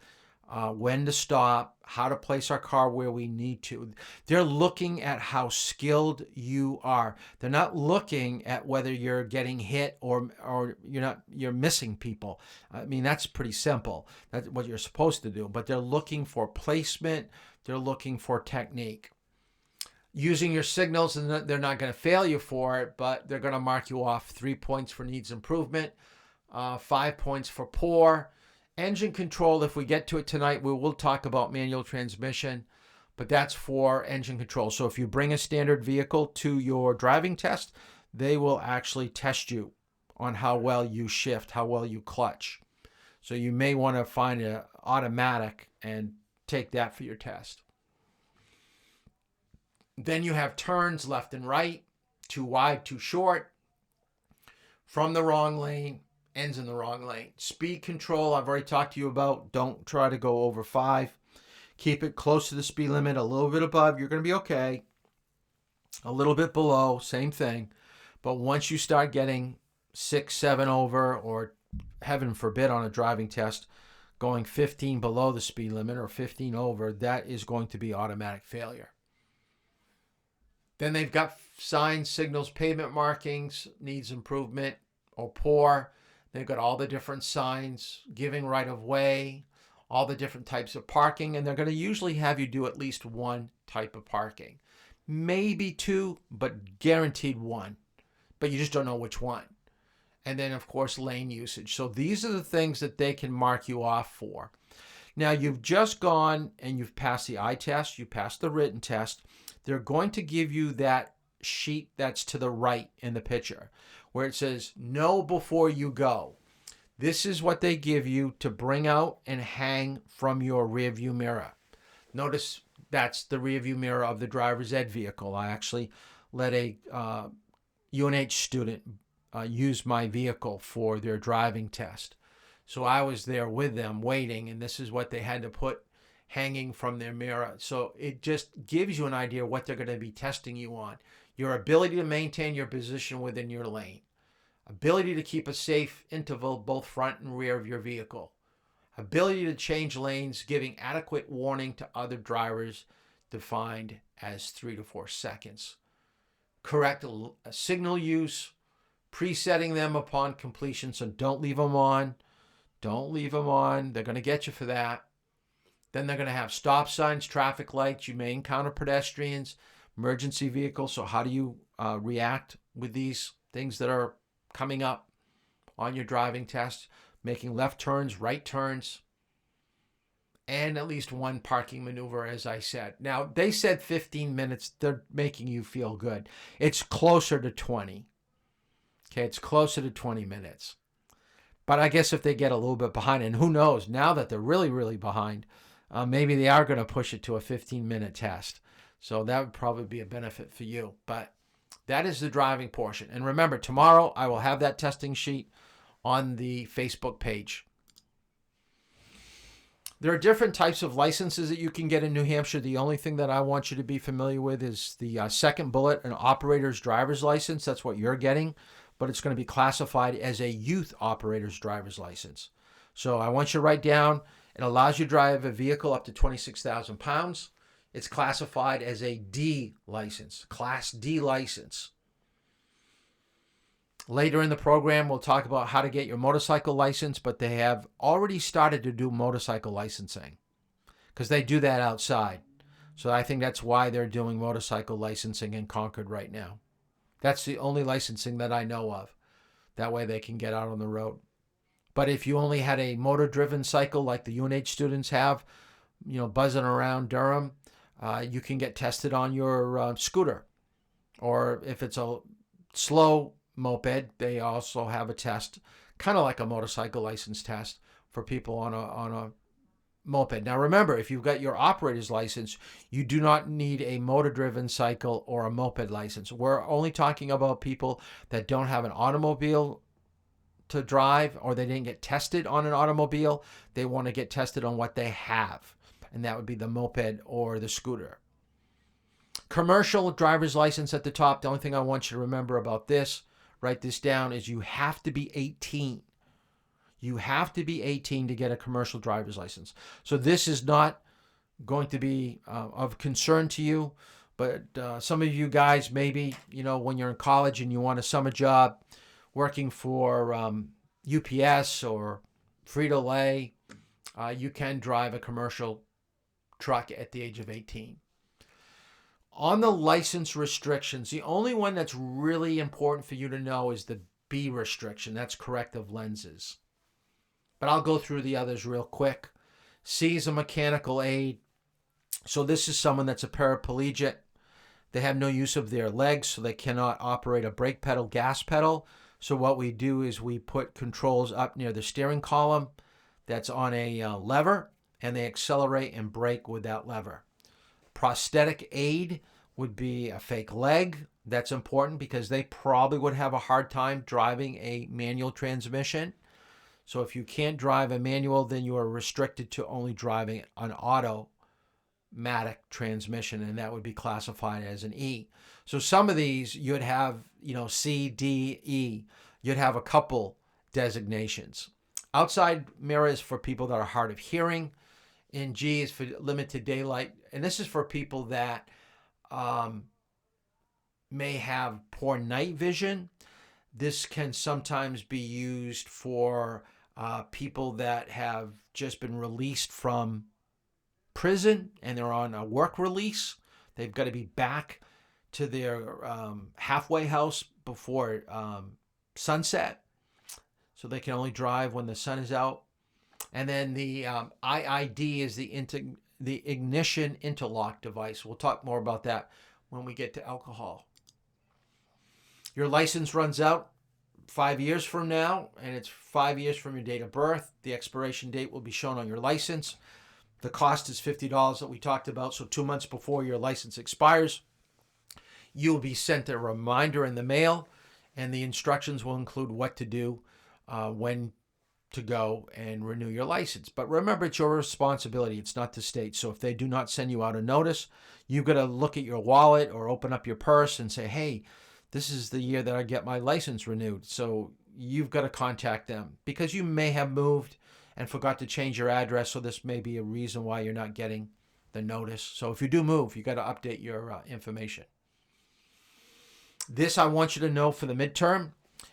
when to stop, how to place our car where we need to. They're looking at how skilled you are. They're not looking at whether you're getting hit or you're missing people. I mean, that's pretty simple. That's what you're supposed to do. But they're looking for placement. They're looking for technique. Using your signals, and they're not going to fail you for it, but they're going to mark you off 3 points for needs improvement, 5 points for poor. Engine control, if we get to it tonight, we will talk about manual transmission, but that's for engine control. So if you bring a standard vehicle to your driving test, they will actually test you on how well you shift, how well you clutch. So you may want to find an automatic and take that for your test. Then you have turns left and right, too wide, too short, from the wrong lane, ends in the wrong lane. Speed control, I've already talked to you about. Don't try to go over 5. Keep it close to the speed limit, a little bit above, you're going to be okay. A little bit below, same thing. But once you start getting 6, 7 over, or heaven forbid on a driving test, going 15 below the speed limit or 15 over, that is going to be automatic failure. Then they've got signs, signals, pavement markings, needs improvement or poor. They've got all the different signs, giving right of way, all the different types of parking, and they're going to usually have you do at least one type of parking. Maybe two, but guaranteed one. But you just don't know which one. And then, of course, lane usage. So these are the things that they can mark you off for. Now, you've just gone and you've passed the eye test, you passed the written test. They're going to give you that sheet that's to the right in the picture where it says, know before you go. This is what they give you to bring out and hang from your rear view mirror. Notice that's the rear view mirror of the driver's ed vehicle. I actually let a UNH student use my vehicle for their driving test. So I was there with them waiting, and this is what they had to put hanging from their mirror. So it just gives you an idea what they're going to be testing you on. Your ability to maintain your position within your lane. Ability to keep a safe interval both front and rear of your vehicle. Ability to change lanes, giving adequate warning to other drivers, defined as 3 to 4 seconds. Correct signal use, presetting them upon completion, so don't leave them on. Don't leave them on. They're going to get you for that. Then they're going to have stop signs, traffic lights. You may encounter pedestrians, emergency vehicles. So how do you react with these things that are coming up on your driving test? Making left turns, right turns, and at least one parking maneuver, as I said. Now, they said 15 minutes. They're making you feel good. It's closer to 20. Okay, it's closer to 20 minutes. But I guess if they get a little bit behind, and who knows, now that they're really, really behind, maybe they are going to push it to a 15-minute test. So that would probably be a benefit for you. But that is the driving portion. And remember, tomorrow I will have that testing sheet on the Facebook page. There are different types of licenses that you can get in New Hampshire. The only thing that I want you to be familiar with is the second bullet, an operator's driver's license. That's what you're getting, but it's going to be classified as a youth operator's driver's license. So I want you to write down, it allows you to drive a vehicle up to 26,000 pounds. It's classified as a D license, Class D license. Later in the program, we'll talk about how to get your motorcycle license, but they have already started to do motorcycle licensing because they do that outside. So I think that's why they're doing motorcycle licensing in Concord right now. That's the only licensing that I know of. That way they can get out on the road. But if you only had a motor-driven cycle like the UNH students have, buzzing around Durham, you can get tested on your scooter. Or if it's a slow moped, they also have a test, kind of like a motorcycle license test for people on a moped. Now remember, if you've got your operator's license, you do not need a motor-driven cycle or a moped license. We're only talking about people that don't have an automobile to drive, or they didn't get tested on an automobile. They want to get tested on what they have, and that would be the moped or the scooter. Commercial driver's license at the top. The only thing I want you to remember about this, write this down, is you have to be 18. You have to be 18 to get a commercial driver's license. So this is not going to be of concern to you, but some of you guys, maybe, when you're in college and you want a summer job working for UPS or Frito-Lay, you can drive a commercial truck at the age of 18. On the license restrictions, the only one that's really important for you to know is the B restriction. That's corrective lenses. But I'll go through the others real quick. C is a mechanical aid. So this is someone that's a paraplegic. They have no use of their legs, so they cannot operate a brake pedal, gas pedal. So what we do is we put controls up near the steering column that's on a lever, and they accelerate and brake with that lever. Prosthetic aid would be a fake leg. That's important because they probably would have a hard time driving a manual transmission. So if you can't drive a manual, then you are restricted to only driving an automatic transmission, and that would be classified as an E. So some of these you'd have, C, D, E. You'd have a couple designations. Outside mirror is for people that are hard of hearing, and G is for limited daylight. And this is for people that may have poor night vision. This can sometimes be used for people that have just been released from prison and they're on a work release. They've got to be back to their halfway house before sunset, so they can only drive when the sun is out. And then the IID is the ignition interlock device. We'll talk more about that when we get to alcohol. Your license runs out 5 years from now, and it's 5 years from your date of birth. The expiration date will be shown on your license. The cost is $50 that we talked about. So 2 months before your license expires, you'll be sent a reminder in the mail, and the instructions will include what to do, when to go and renew your license. But remember, it's your responsibility. It's not the state. So if they do not send you out a notice, you've got to look at your wallet or open up your purse and say, hey, this is the year that I get my license renewed. So you've got to contact them because you may have moved and forgot to change your address. So this may be a reason why you're not getting the notice. So if you do move, you got to update your information. This I want you to know for the midterm.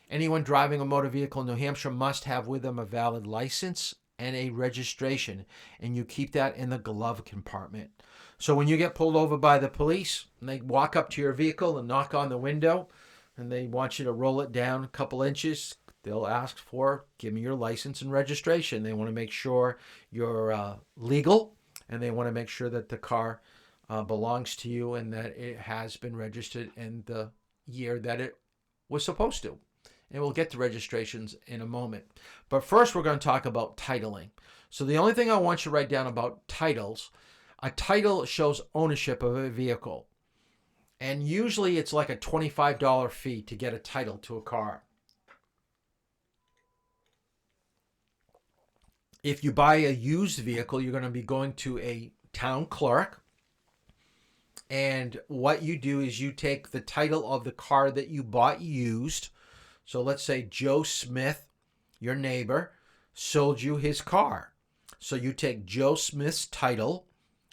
Anyone driving a motor vehicle in New Hampshire must have with them a valid license and a registration, and you keep that in the glove compartment. So when you get pulled over by the police and they walk up to your vehicle and knock on the window and they want you to roll it down a couple inches, they'll ask for, give me your license and registration. They want to make sure you're legal, and they want to make sure that the car belongs to you and that it has been registered in the year that it was supposed to. And we'll get to registrations in a moment. But first, we're going to talk about titling. So the only thing I want you to write down about titles, a title shows ownership of a vehicle. And usually it's like a $25 fee to get a title to a car. If you buy a used vehicle, you're going to be going to a town clerk. And what you do is you take the title of the car that you bought used. So let's say Joe Smith, your neighbor, sold you his car. So you take Joe Smith's title,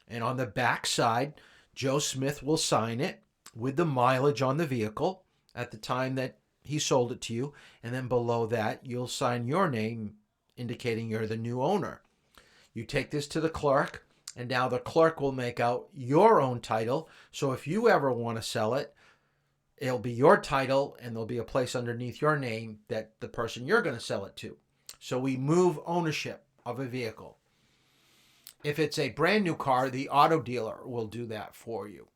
and on the back side, Joe Smith will sign it with the mileage on the vehicle at the time that he sold it to you. And then below that, you'll sign your name indicating you're the new owner. You take this to the clerk, and now the clerk will make out your own title. So if you ever want to sell it, it'll be your title, and there'll be a place underneath your name that the person you're going to sell it to. So we move ownership of a vehicle. If it's a brand new car, the auto dealer will do that for you.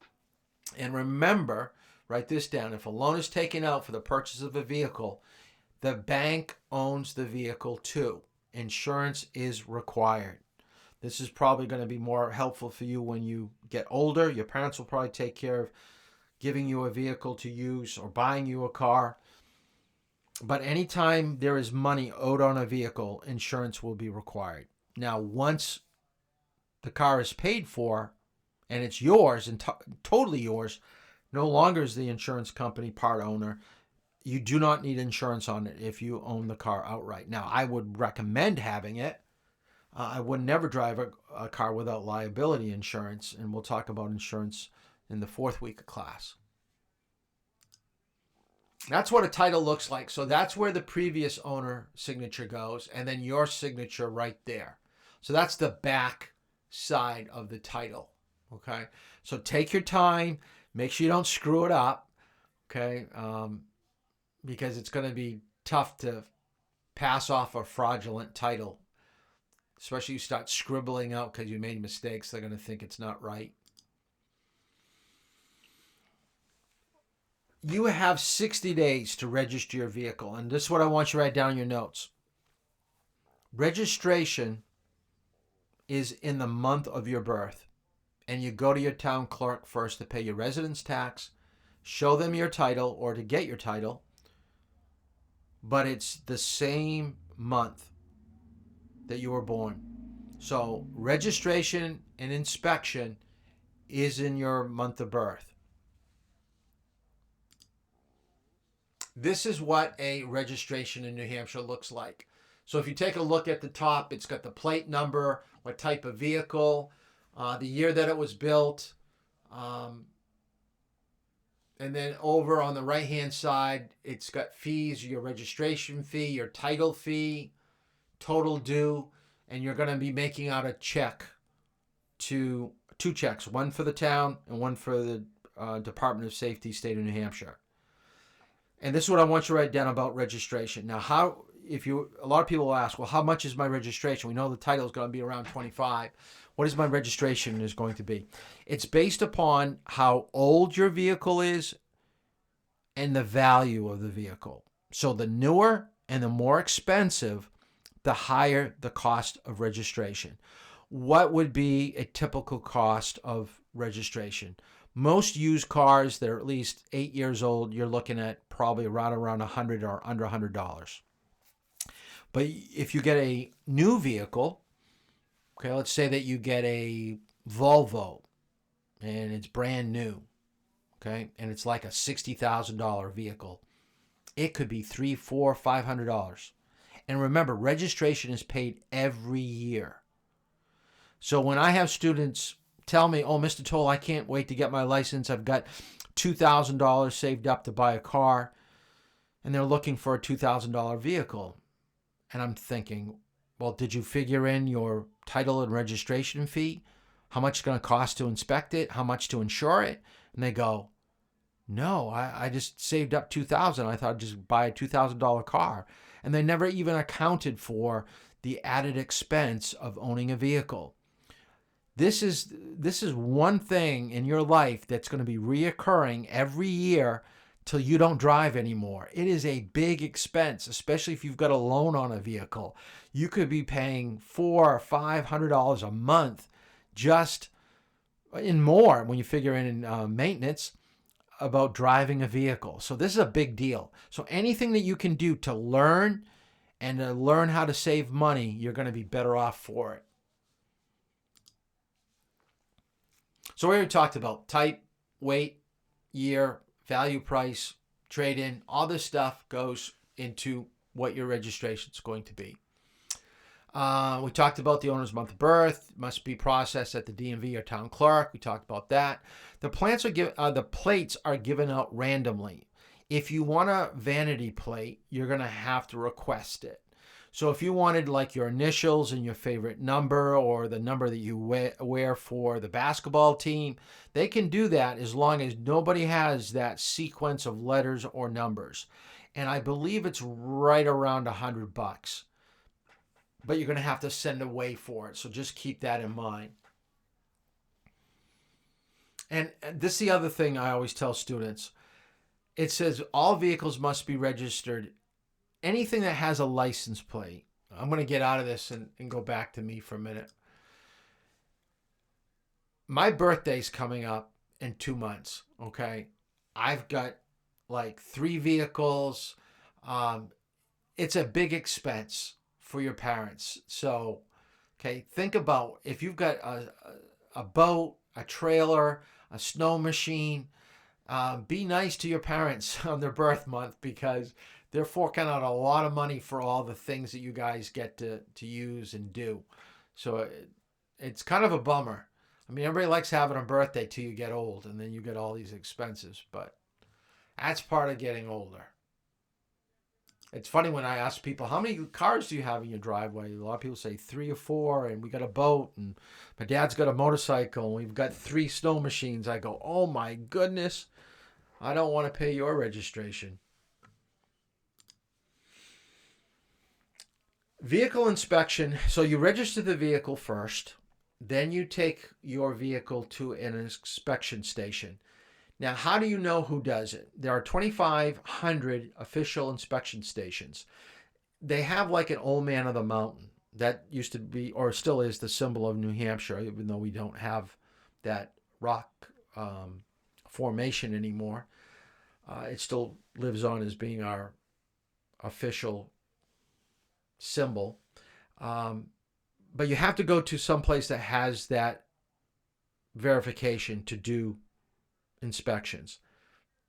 And remember, write this down, if a loan is taken out for the purchase of a vehicle, the bank owns the vehicle too. Insurance is required. This is probably going to be more helpful for you when you get older. Your parents will probably take care of giving you a vehicle to use or buying you a car. But anytime there is money owed on a vehicle, insurance will be required. Now, once the car is paid for and it's yours and totally yours, no longer is the insurance company part owner. You do not need insurance on it if you own the car outright. Now, I would recommend having it. I would never drive a car without liability insurance, and we'll talk about insurance in the 4th week of class. That's what a title looks like. So that's where the previous owner signature goes, and then your signature right there. So that's the back side of the title. Okay. So take your time. Make sure you don't screw it up. Okay. Because it's going to be tough to pass off a fraudulent title. Especially you start scribbling out because you made mistakes. They're going to think it's not right. You have 60 days to register your vehicle. And this is what I want you to write down in your notes. Registration is in the month of your birth. And you go to your town clerk first to pay your residence tax, show them your title or to get your title. But it's the same month that you were born. So registration and inspection is in your month of birth. This is what a registration in New Hampshire looks like. So if you take a look at the top, it's got the plate number, what type of vehicle, the year that it was built, And then over on the right-hand side, it's got fees, your registration fee, your title fee, total due, and you're going to be making out a check to two checks, one for the town and one for the Department of Safety, State of New Hampshire. And this is what I want you to write down about registration. Now, a lot of people will ask, well, how much is my registration? We know the title is going to be around $25. What is my registration is going to be? It's based upon how old your vehicle is and the value of the vehicle. So the newer and the more expensive, the higher the cost of registration. What would be a typical cost of registration? Most used cars that are at least 8 years old, you're looking at probably around $100 or under $100. But if you get a new vehicle, okay, let's say that you get a Volvo and it's brand new, okay, and it's like a $60,000 vehicle, it could be $300, $400, $500. And remember, registration is paid every year. So when I have students tell me, oh, Mr. Toll, I can't wait to get my license. I've got $2,000 saved up to buy a car, and they're looking for a $2,000 vehicle. And I'm thinking, well, did you figure in your title and registration fee? How much it's going to cost to inspect it? How much to insure it? And they go, no, I just saved up $2,000. I thought I'd just buy a $2,000 car. And they never even accounted for the added expense of owning a vehicle. This is one thing in your life that's going to be reoccurring every year till you don't drive anymore. It is a big expense, especially if you've got a loan on a vehicle. You could be paying $400 or $500 a month just in more when you figure in maintenance about driving a vehicle. So this is a big deal. So anything that you can do to learn and to learn how to save money, you're going to be better off for it. So we already talked about type, weight, year, value, price, trade-in. All this stuff goes into what your registration is going to be. We talked about the owner's month of birth. Must be processed at the DMV or town clerk. We talked about that. The plates are given out randomly. If you want a vanity plate, you're going to have to request it. So if you wanted like your initials and your favorite number or the number that you wear for the basketball team, they can do that as long as nobody has that sequence of letters or numbers. And I believe it's right around $100. But you're going to have to send away for it. So just keep that in mind. And this is the other thing I always tell students. It says all vehicles must be registered. Anything that has a license plate. I'm going to get out of this and go back to me for a minute. My birthday's coming up in 2 months, okay? I've got like 3 vehicles. It's a big expense for your parents. So, okay, think about if you've got a boat, a trailer, a snow machine, be nice to your parents on their birth month because they're forking out a lot of money for all the things that you guys get to use and do. So it's kind of a bummer. I mean, everybody likes having a birthday till you get old and then you get all these expenses, but that's part of getting older. It's funny when I ask people, how many cars do you have in your driveway? A lot of people say 3 or 4, and we got a boat, and my dad's got a motorcycle, and we've got 3 snow machines. I go, oh my goodness, I don't want to pay your registration. Vehicle inspection. So you register the vehicle first, then you take your vehicle to an inspection station. Now, how do you know who does it? There are 2,500 official inspection stations. They have like an old man of the mountain. That used to be, or still is, the symbol of New Hampshire, even though we don't have that rock formation anymore. It still lives on as being our official symbol. But you have to go to some place that has that verification to do inspections.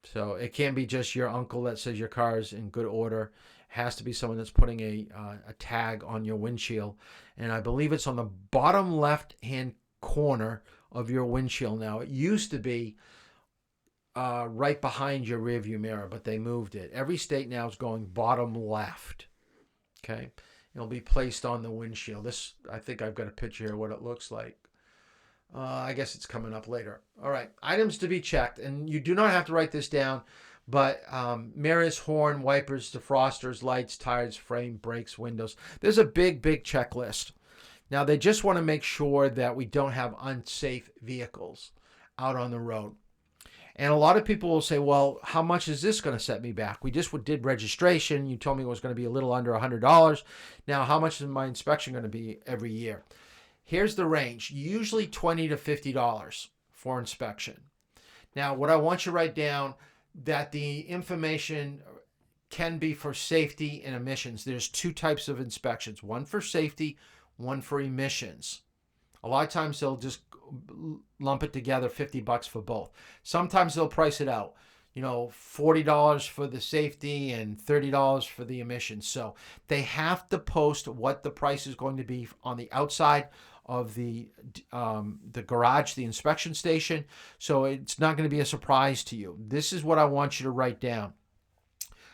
So it can't be just your uncle that says your car is in good order. It has to be someone that's putting a tag on your windshield. And I believe it's on the bottom left-hand corner of your windshield now. It used to be right behind your rearview mirror, but they moved it. Every state now is going bottom left. Okay, it'll be placed on the windshield. This, I think I've got a picture here of what it looks like. I guess it's coming up later. All right, items to be checked, and you do not have to write this down, but mirrors, horn, wipers, defrosters, lights, tires, frame, brakes, windows. There's a big checklist. Now, they just want to make sure that we don't have unsafe vehicles out on the road. And a lot of people will say, well, how much is this going to set me back? We just did registration. You told me it was going to be a little under $100. Now, how much is my inspection going to be every year? Here's the range, usually $20 to $50 for inspection. Now, what I want you to write down, that the information can be for safety and emissions. There's two types of inspections, one for safety, one for emissions. A lot of times they'll just lump it together, $50 for both. Sometimes they'll price it out, $40 for the safety and $30 for the emissions. So they have to post what the price is going to be on the outside of the garage, the inspection station. So it's not going to be a surprise to you. This is what I want you to write down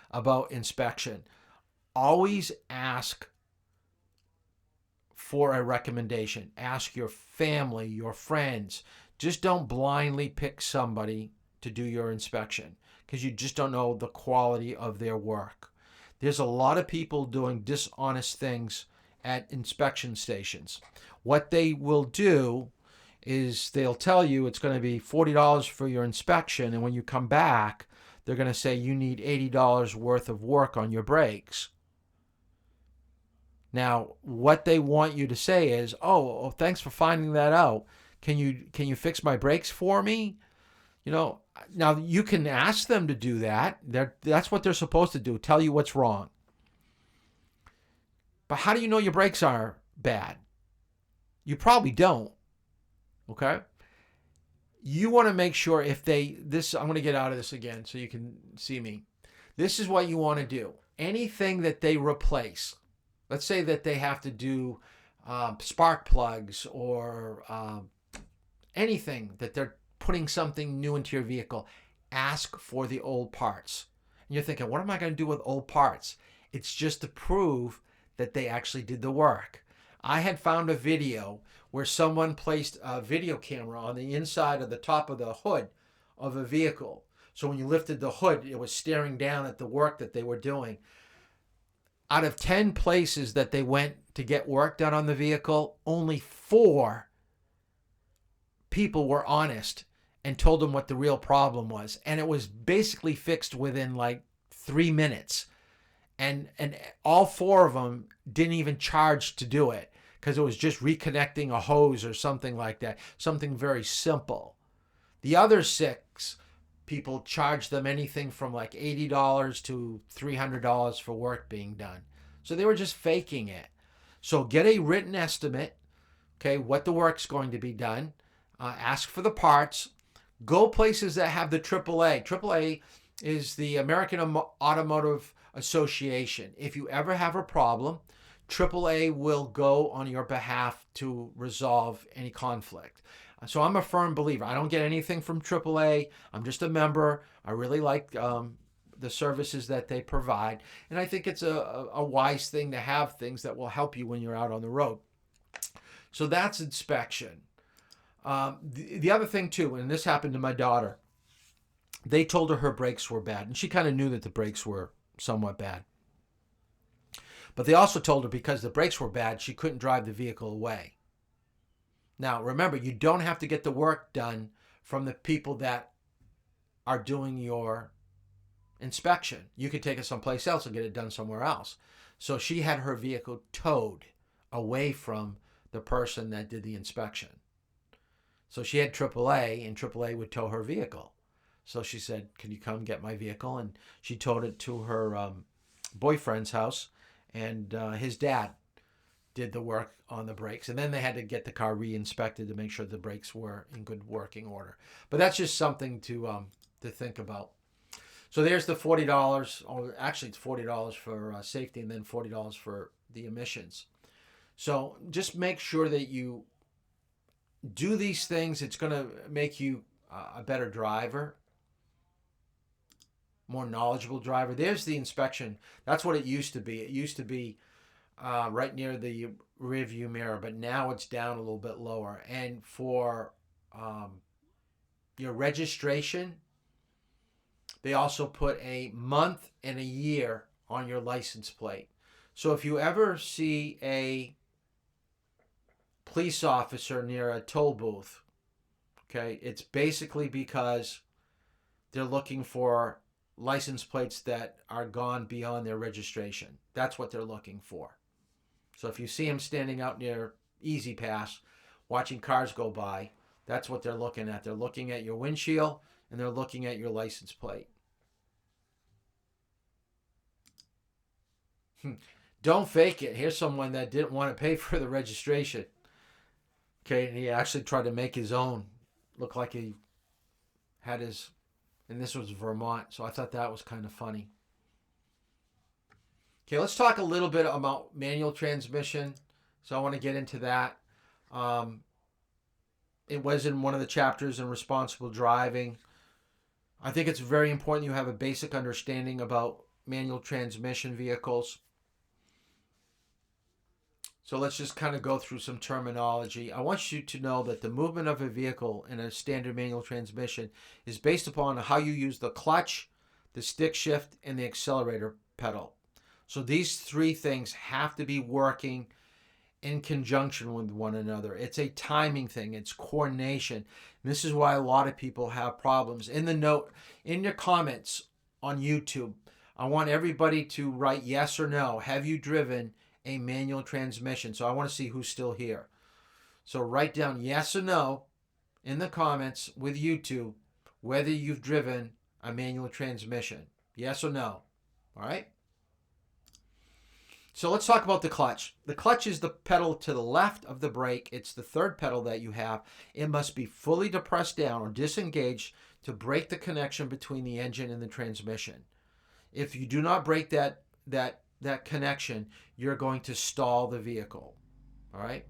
about inspection. Always ask for a recommendation. Ask your family, your friends. Just don't blindly pick somebody to do your inspection because you just don't know the quality of their work. There's a lot of people doing dishonest things at inspection stations. What they will do is they'll tell you it's going to be $40 for your inspection, and when you come back, they're going to say you need $80 worth of work on your brakes. Now, what they want you to say is, oh, thanks for finding that out. Can you fix my brakes for me? Now you can ask them to do that. That's what they're supposed to do, tell you what's wrong. But how do you know your brakes are bad? You probably don't. Okay? You want to make sure I'm going to get out of this again so you can see me. This is what you want to do. Anything that they replace, let's say that they have to do spark plugs or anything that they're putting something new into your vehicle, ask for the old parts. And you're thinking, what am I going to do with old parts? It's just to prove that they actually did the work. I had found a video where someone placed a video camera on the inside of the top of the hood of a vehicle. So when you lifted the hood, it was staring down at the work that they were doing. Out of 10 places that they went to get work done on the vehicle, only 4 people were honest and told them what the real problem was. And it was basically fixed within like 3 minutes. And all 4 of them didn't even charge to do it because it was just reconnecting a hose or something like that. Something very simple. The other 6 people charged them anything from like $80 to $300 for work being done. So they were just faking it. So get a written estimate, okay, what the work's going to be done. Ask for the parts. Go places that have the AAA. AAA is the American Automotive Association. If you ever have a problem, AAA will go on your behalf to resolve any conflict. So I'm a firm believer. I don't get anything from AAA. I'm just a member. I really like the services that they provide. And I think it's a wise thing to have things that will help you when you're out on the road. So that's inspection. The other thing too, and this happened to my daughter, they told her brakes were bad. And she kind of knew that the brakes were somewhat bad. But they also told her because the brakes were bad, she couldn't drive the vehicle away. Now, remember, you don't have to get the work done from the people that are doing your inspection. You could take it someplace else and get it done somewhere else. So she had her vehicle towed away from the person that did the inspection. So she had AAA, and AAA would tow her vehicle. So she said, can you come get my vehicle? And she towed it to her boyfriend's house, and his dad did the work on the brakes. And then they had to get the car re-inspected to make sure the brakes were in good working order. But that's just something to think about. So there's the $40, or actually it's $40 for safety and then $40 for the emissions. So just make sure that you do these things. It's going to make you a better driver. more knowledgeable driver. There's the inspection. That's what it used to be. It used to be right near the rear view mirror, but now it's down a little bit lower. And for your registration, they also put a month and a year on your license plate. So if you ever see a police officer near a toll booth, okay, it's basically because they're looking for license plates that are gone beyond their registration. That's what they're looking for. So if you see them standing out near Easy Pass, watching cars go by, that's what they're looking at. They're looking at your windshield and they're looking at your license plate. Don't fake it. Here's someone that didn't want to pay for the registration. Okay, and he actually tried to make his own. Looked like he had his, and this was Vermont, so I thought that was kind of funny. Okay, let's talk a little bit about manual transmission. So I want to get into that. It was in one of the chapters in responsible driving. I think it's very important you have a basic understanding about manual transmission vehicles. So let's just kind of go through some terminology. I want you to know that the movement of a vehicle in a standard manual transmission is based upon how you use the clutch, the stick shift, and the accelerator pedal. So these three things have to be working in conjunction with one another. It's a timing thing. It's coordination. And this is why a lot of people have problems. In your comments on YouTube, I want everybody to write yes or no. Have you driven a manual transmission? So I want to see who's still here. So write down yes or no in the comments with YouTube whether you've driven a manual transmission. Yes or no. All right? So let's talk about the clutch. The clutch is the pedal to the left of the brake. It's the third pedal that you have. It must be fully depressed down or disengaged to break the connection between the engine and the transmission. If you do not break that connection, you're going to stall the vehicle. All right?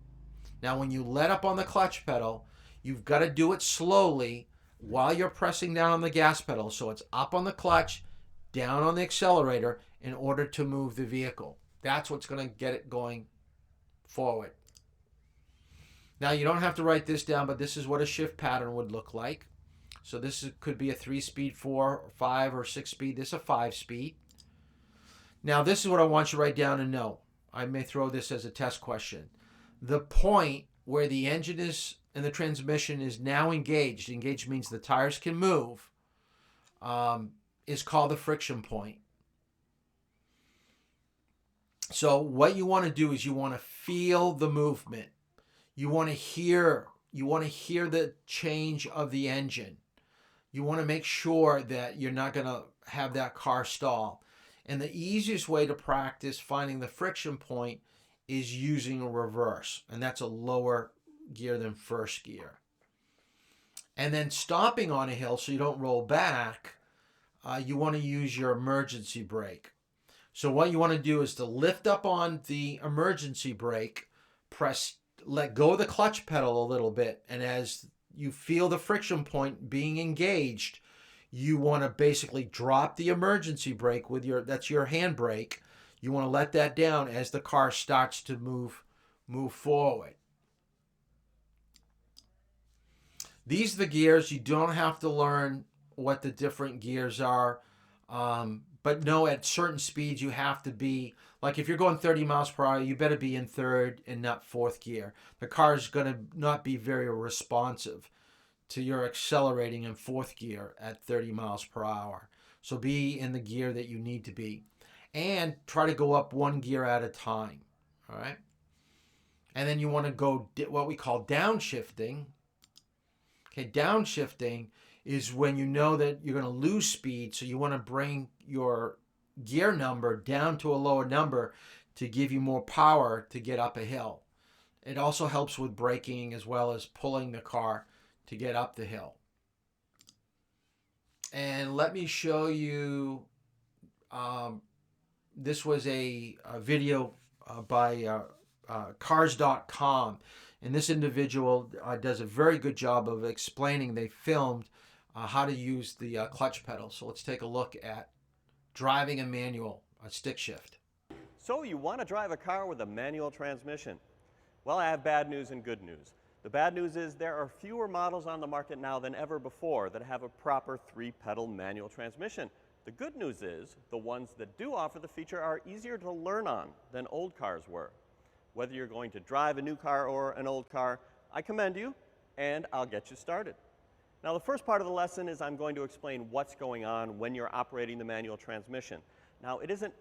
Now, when you let up on the clutch pedal, you've got to do it slowly while you're pressing down on the gas pedal. So it's up on the clutch, down on the accelerator in order to move the vehicle. That's what's going to get it going forward. Now, you don't have to write this down, but this is what a shift pattern would look like. So could be a 3-speed, 4, 5, or 6-speed. This is a 5-speed. Now, this is what I want you to write down and know. I may throw this as a test question. The point where the engine is and the transmission is now engaged means the tires can move, is called the friction point. So what you want to do is you want to feel the movement. You want to hear the change of the engine. You want to make sure that you're not going to have that car stall. And the easiest way to practice finding the friction point is using a reverse. And that's a lower gear than first gear. And then stopping on a hill so you don't roll back, you want to use your emergency brake. So what you want to do is to lift up on the emergency brake, let go of the clutch pedal a little bit, and as you feel the friction point being engaged, you want to basically drop the emergency brake that's your hand brake. You want to let that down as the car starts to move forward. These are the gears. You don't have to learn what the different gears are. But no, at certain speeds you have to be, like if you're going 30 miles per hour, you better be in third and not fourth gear. The car is going to not be very responsive to your accelerating in fourth gear at 30 miles per hour. So be in the gear that you need to be. And try to go up one gear at a time. All right? And then you want to go what we call downshifting. Okay, downshifting is when you know that you're going to lose speed, so you want to bring your gear number down to a lower number to give you more power to get up a hill. It also helps with braking as well as pulling the car to get up the hill. And let me show you, this was a video by cars.com. And this individual does a very good job of explaining. They filmed how to use the clutch pedal. So let's take a look at driving a manual, a stick shift. So you want to drive a car with a manual transmission? Well, I have bad news and good news. The bad news is there are fewer models on the market now than ever before that have a proper 3-pedal manual transmission. The good news is the ones that do offer the feature are easier to learn on than old cars were. Whether you're going to drive a new car or an old car, I commend you, and I'll get you started. Now, the first part of the lesson is I'm going to explain what's going on when you're operating the manual transmission. Now, it isn't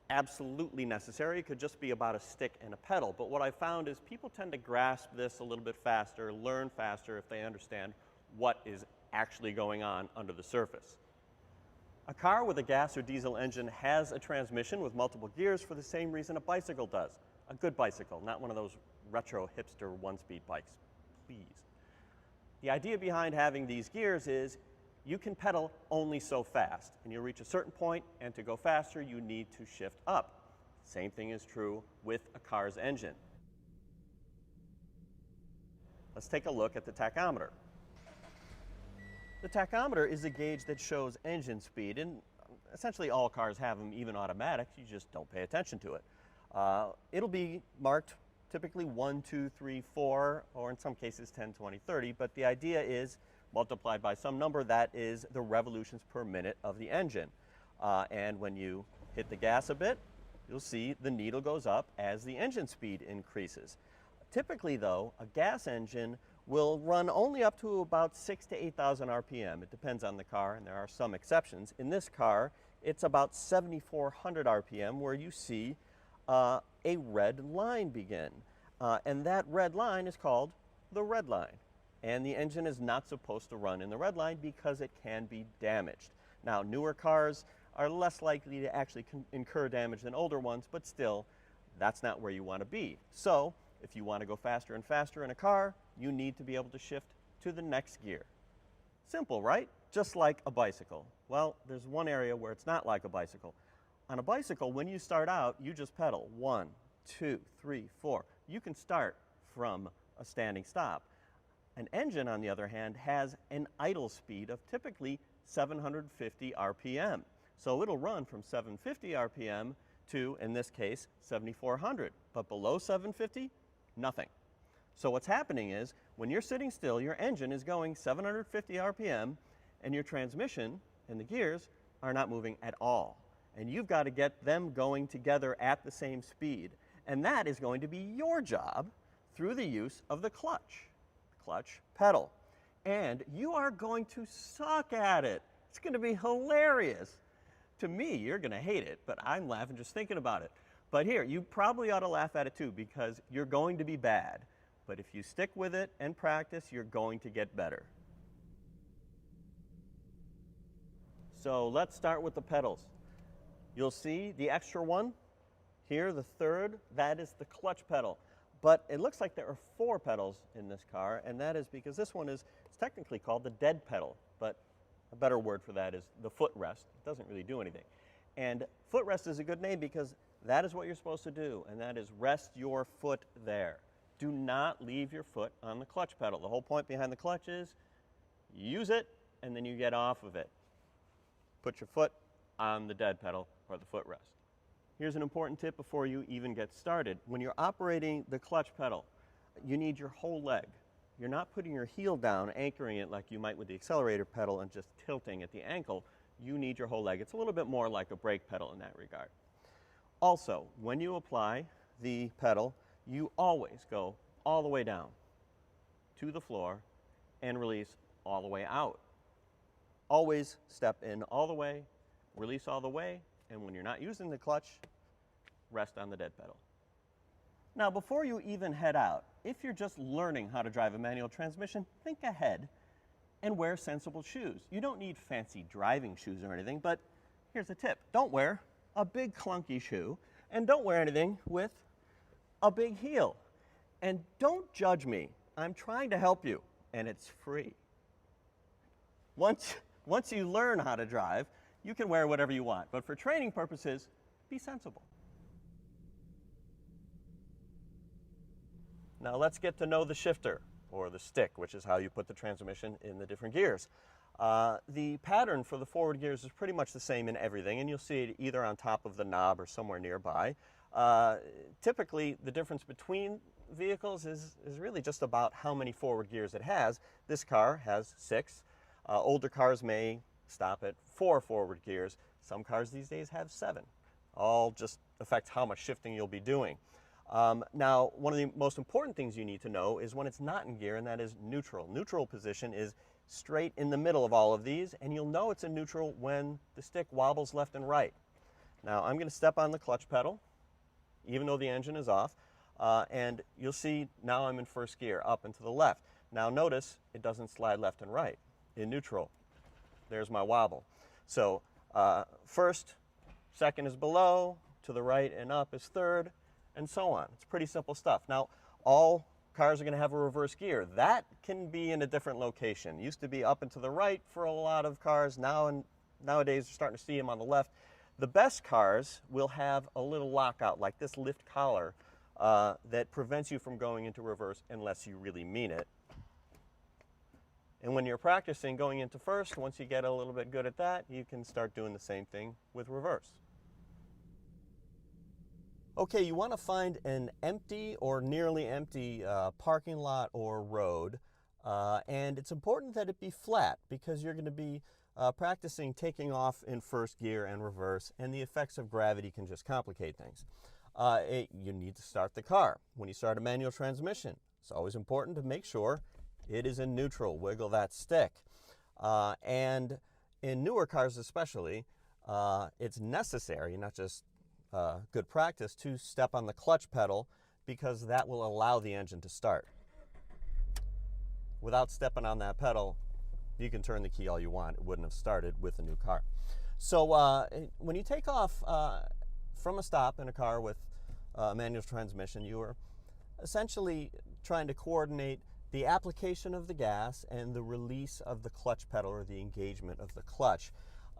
absolutely necessary. It could just be about a stick and a pedal. But what I found is people tend to grasp this a little bit faster, learn faster if they understand what is actually going on under the surface. A car with a gas or diesel engine has a transmission with multiple gears for the same reason a bicycle does. A good bicycle, not one of those retro hipster one-speed bikes, please. The idea behind having these gears is you can pedal only so fast, and you'll reach a certain point, and to go faster, you need to shift up. Same thing is true with a car's engine. Let's take a look at the tachometer. The tachometer is a gauge that shows engine speed, and essentially all cars have them, even automatics. You just don't pay attention to it. It'll be marked typically 1, 2, 3, 4, or in some cases 10, 20, 30, but the idea is multiplied by some number that is the revolutions per minute of the engine. And when you hit the gas a bit, you'll see the needle goes up as the engine speed increases. Typically, though, a gas engine will run only up to about 6,000 to 8,000 RPM. It depends on the car, and there are some exceptions. In this car, it's about 7,400 RPM where you see a red line begin. And that red line is called the red line. And the engine is not supposed to run in the red line because it can be damaged. Now, newer cars are less likely to actually incur damage than older ones, but still, that's not where you want to be. So, if you want to go faster and faster in a car, you need to be able to shift to the next gear. Simple, right? Just like a bicycle. Well, there's one area where it's not like a bicycle. On a bicycle, when you start out, you just pedal 1, 2, 3, 4. You can start from a standing stop. An engine, on the other hand, has an idle speed of typically 750 RPM. So it'll run from 750 RPM to, in this case, 7,400. But below 750, nothing. So what's happening is, when you're sitting still, your engine is going 750 RPM, and your transmission and the gears are not moving at all. And you've got to get them going together at the same speed. And that is going to be your job through the use of the clutch pedal. And you are going to suck at it. It's going to be hilarious. To me, you're going to hate it, but I'm laughing just thinking about it. But here, you probably ought to laugh at it too, because you're going to be bad. But if you stick with it and practice, you're going to get better. So let's start with the pedals. You'll see the extra one here, the third, that is the clutch pedal. But it looks like there are 4 pedals in this car, and that is because this one is technically called the dead pedal, but a better word for that is the footrest. It doesn't really do anything. And footrest is a good name because that is what you're supposed to do, and that is rest your foot there. Do not leave your foot on the clutch pedal. The whole point behind the clutch is you use it, and then you get off of it. Put your foot on the dead pedal or the footrest. Here's an important tip before you even get started. When you're operating the clutch pedal, you need your whole leg. You're not putting your heel down, anchoring it like you might with the accelerator pedal and just tilting at the ankle. You need your whole leg. It's a little bit more like a brake pedal in that regard. Also, when you apply the pedal, you always go all the way down to the floor and release all the way out. Always step in all the way, release all the way, and when you're not using the clutch, rest on the dead pedal. Now, before you even head out, if you're just learning how to drive a manual transmission, think ahead and wear sensible shoes. You don't need fancy driving shoes or anything, but here's a tip. Don't wear a big clunky shoe, and don't wear anything with a big heel. And don't judge me. I'm trying to help you, and it's free. Once you learn how to drive, you can wear whatever you want, but for training purposes, be sensible. Now let's get to know the shifter, or the stick, which is how you put the transmission in the different gears. The pattern for the forward gears is pretty much the same in everything, and you'll see it either on top of the knob or somewhere nearby. Typically, the difference between vehicles is really just about how many forward gears it has. This car has 6. Older cars may stop at 4 forward gears. Some cars these days have 7. All just affect how much shifting you'll be doing. Now, one of the most important things you need to know is when it's not in gear, and that is neutral. Neutral position is straight in the middle of all of these, and you'll know it's in neutral when the stick wobbles left and right. Now, I'm going to step on the clutch pedal, even though the engine is off, and you'll see now I'm in first gear, up and to the left. Now notice it doesn't slide left and right. In neutral, there's my wobble. So first, second is below, to the right and up is third, and so on. It's pretty simple stuff. Now, all cars are going to have a reverse gear. That can be in a different location. It used to be up and to the right for a lot of cars. Nowadays, you're starting to see them on the left. The best cars will have a little lockout, like this lift collar, that prevents you from going into reverse unless you really mean it. And when you're practicing going into first, once you get a little bit good at that, you can start doing the same thing with reverse. Okay, you want to find an empty or nearly empty parking lot or road, and it's important that it be flat because you're going to be practicing taking off in first gear and reverse, and the effects of gravity can just complicate things. You need to start the car. When you start a manual transmission, it's always important to make sure it is in neutral. Wiggle that stick. And in newer cars especially, it's necessary, not just good practice, to step on the clutch pedal because that will allow the engine to start. Without stepping on that pedal, you can turn the key all you want. It wouldn't have started with a new car. So when you take off from a stop in a car with a manual transmission, you are essentially trying to coordinate the application of the gas and the release of the clutch pedal, or the engagement of the clutch.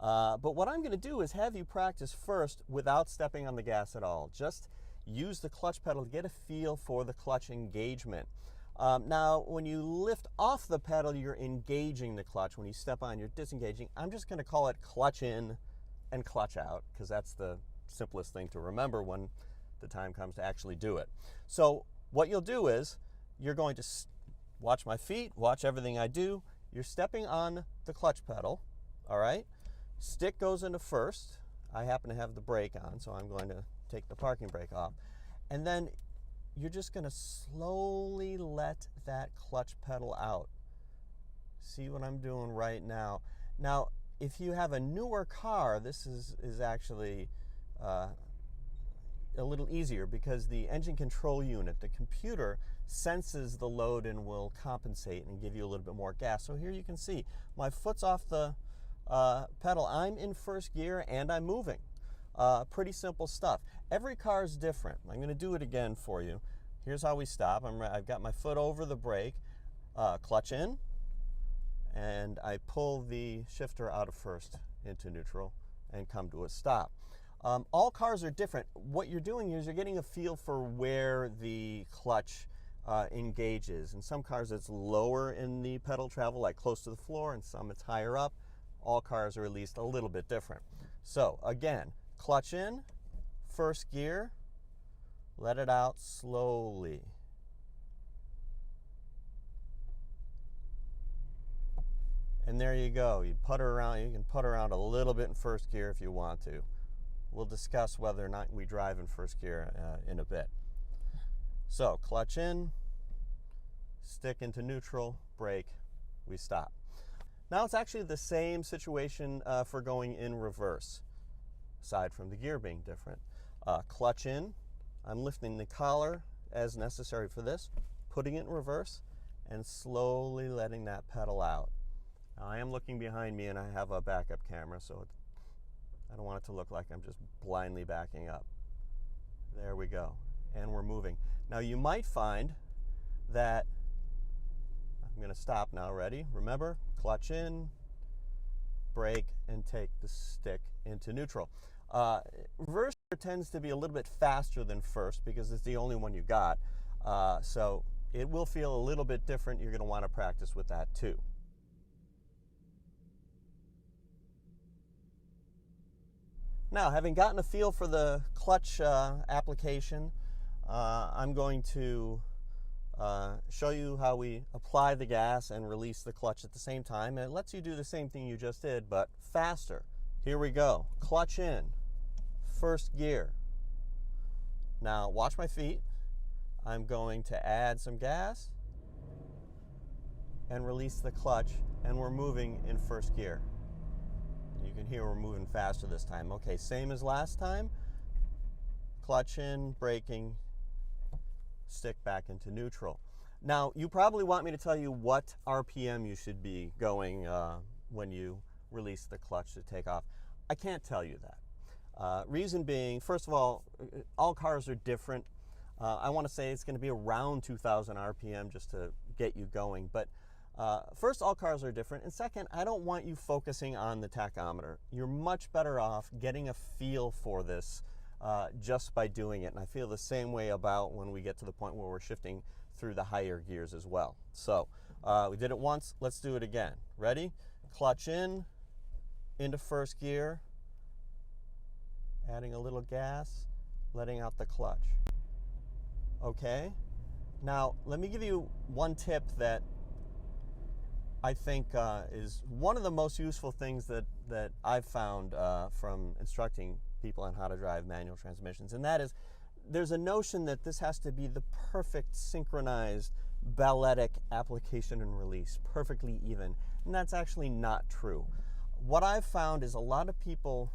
But what I'm going to do is have you practice first without stepping on the gas at all. Just use the clutch pedal to get a feel for the clutch engagement. Now, when you lift off the pedal, you're engaging the clutch. When you step on, you're disengaging. I'm just going to call it clutch in and clutch out because that's the simplest thing to remember when the time comes to actually do it. So what you'll do is you're going to watch my feet, watch everything I do. You're stepping on the clutch pedal, all right? Stick goes into first. I happen to have the brake on, so I'm going to take the parking brake off. And then you're just going to slowly let that clutch pedal out. See what I'm doing right now? Now, if you have a newer car, this is actually a little easier because the engine control unit, the computer, senses the load and will compensate and give you a little bit more gas. So here you can see my foot's off the pedal. I'm in first gear and I'm moving. Pretty simple stuff. Every car is different. I'm going to do it again for you. Here's how we stop. I've got my foot over the brake, clutch in, and I pull the shifter out of first into neutral and come to a stop. All cars are different. What you're doing is you're getting a feel for where the clutch engages. In some cars it's lower in the pedal travel, like close to the floor, and some it's higher up. All cars are at least a little bit different. So again, clutch in, first gear, let it out slowly. And there you go. You putter around. You can putter around a little bit in first gear if you want to. We'll discuss whether or not we drive in first gear in a bit. So clutch in, stick into neutral, brake, we stop. Now it's actually the same situation for going in reverse, aside from the gear being different. Clutch in, I'm lifting the collar as necessary for this, putting it in reverse, and slowly letting that pedal out. Now I am looking behind me and I have a backup camera, so I don't want it to look like I'm just blindly backing up. There we go, and we're moving. Now you might find that, I'm going to stop now, ready? Remember, clutch in, brake, and take the stick into neutral. Reverse tends to be a little bit faster than first because it's the only one you got. So it will feel a little bit different. You're going to want to practice with that too. Now, having gotten a feel for the clutch application, I'm going to show you how we apply the gas and release the clutch at the same time. And it lets you do the same thing you just did, but faster. Here we go. Clutch in, first gear. Now, watch my feet. I'm going to add some gas and release the clutch, and we're moving in first gear. You can hear we're moving faster this time. Okay, same as last time. Clutch in, braking, stick back into neutral. Now, you probably want me to tell you what RPM you should be going when you release the clutch to take off. I can't tell you that. Reason being, first of all cars are different. I want to say it's going to be around 2,000 RPM just to get you going. But first, all cars are different. And second, I don't want you focusing on the tachometer. You're much better off getting a feel for this just by doing it. And I feel the same way about when we get to the point where we're shifting through the higher gears as well. So we did it once. Let's do it again. Ready? Clutch in, into first gear, adding a little gas, letting out the clutch. Okay? Now, let me give you one tip that I think is one of the most useful things that I've found from instructing people on how to drive manual transmissions, and that is there's a notion that this has to be the perfect synchronized balletic application and release, perfectly even, and that's actually not true. What I've found is a lot of people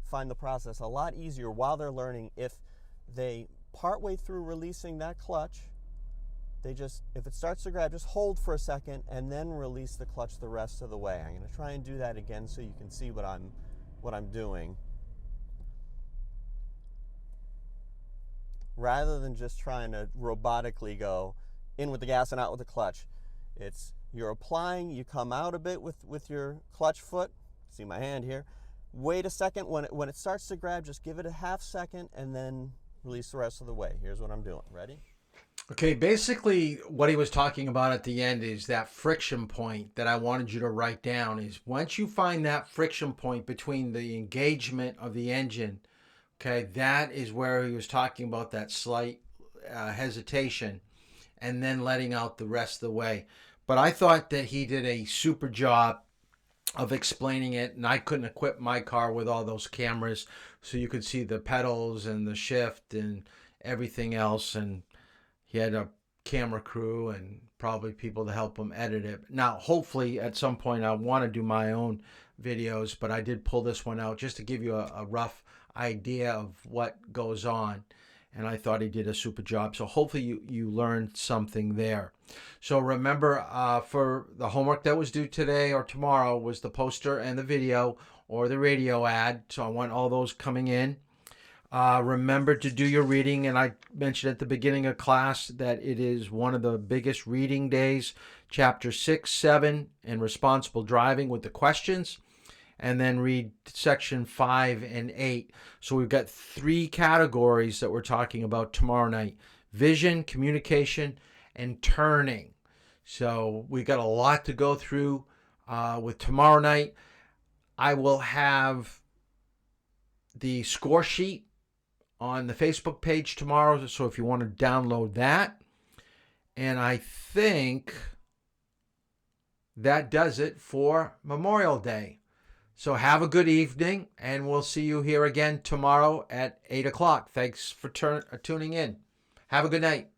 find the process a lot easier while they're learning if they partway through releasing that clutch, they just, if it starts to grab, just hold for a second and then release the clutch the rest of the way. I'm going to try and do that again so you can see what I'm doing. Rather than just trying to robotically go in with the gas and out with the clutch. It's, you're applying, you come out a bit with your clutch foot. See my hand here. Wait a second. When it starts to grab, just give it a half second and then release the rest of the way. Here's what I'm doing. Ready? Okay, basically what he was talking about at the end is that friction point that I wanted you to write down is once you find that friction point between the engagement of the engine, okay, that is where he was talking about that slight hesitation and then letting out the rest of the way. But I thought that he did a super job of explaining it, and I couldn't equip my car with all those cameras so you could see the pedals and the shift and everything else, and he had a camera crew and probably people to help him edit it. Now, hopefully at some point I want to do my own videos, but I did pull this one out just to give you a rough idea of what goes on, and I thought he did a super job. So hopefully you learned something there. So remember, for the homework that was due today or tomorrow was the poster and the video or the radio ad. So I want all those coming in. Remember to do your reading, and I mentioned at the beginning of class that it is one of the biggest reading days, chapter 6, 7, and responsible driving with the questions, and then read section 5 and 8. So we've got 3 categories that we're talking about tomorrow night: vision, communication, and turning. So we got a lot to go through with tomorrow night. I will have the score sheet on the Facebook page tomorrow, so if you want to download that. And I think that does it for Memorial Day. So have a good evening, and we'll see you here again tomorrow at 8 o'clock. Thanks for tuning in. Have a good night.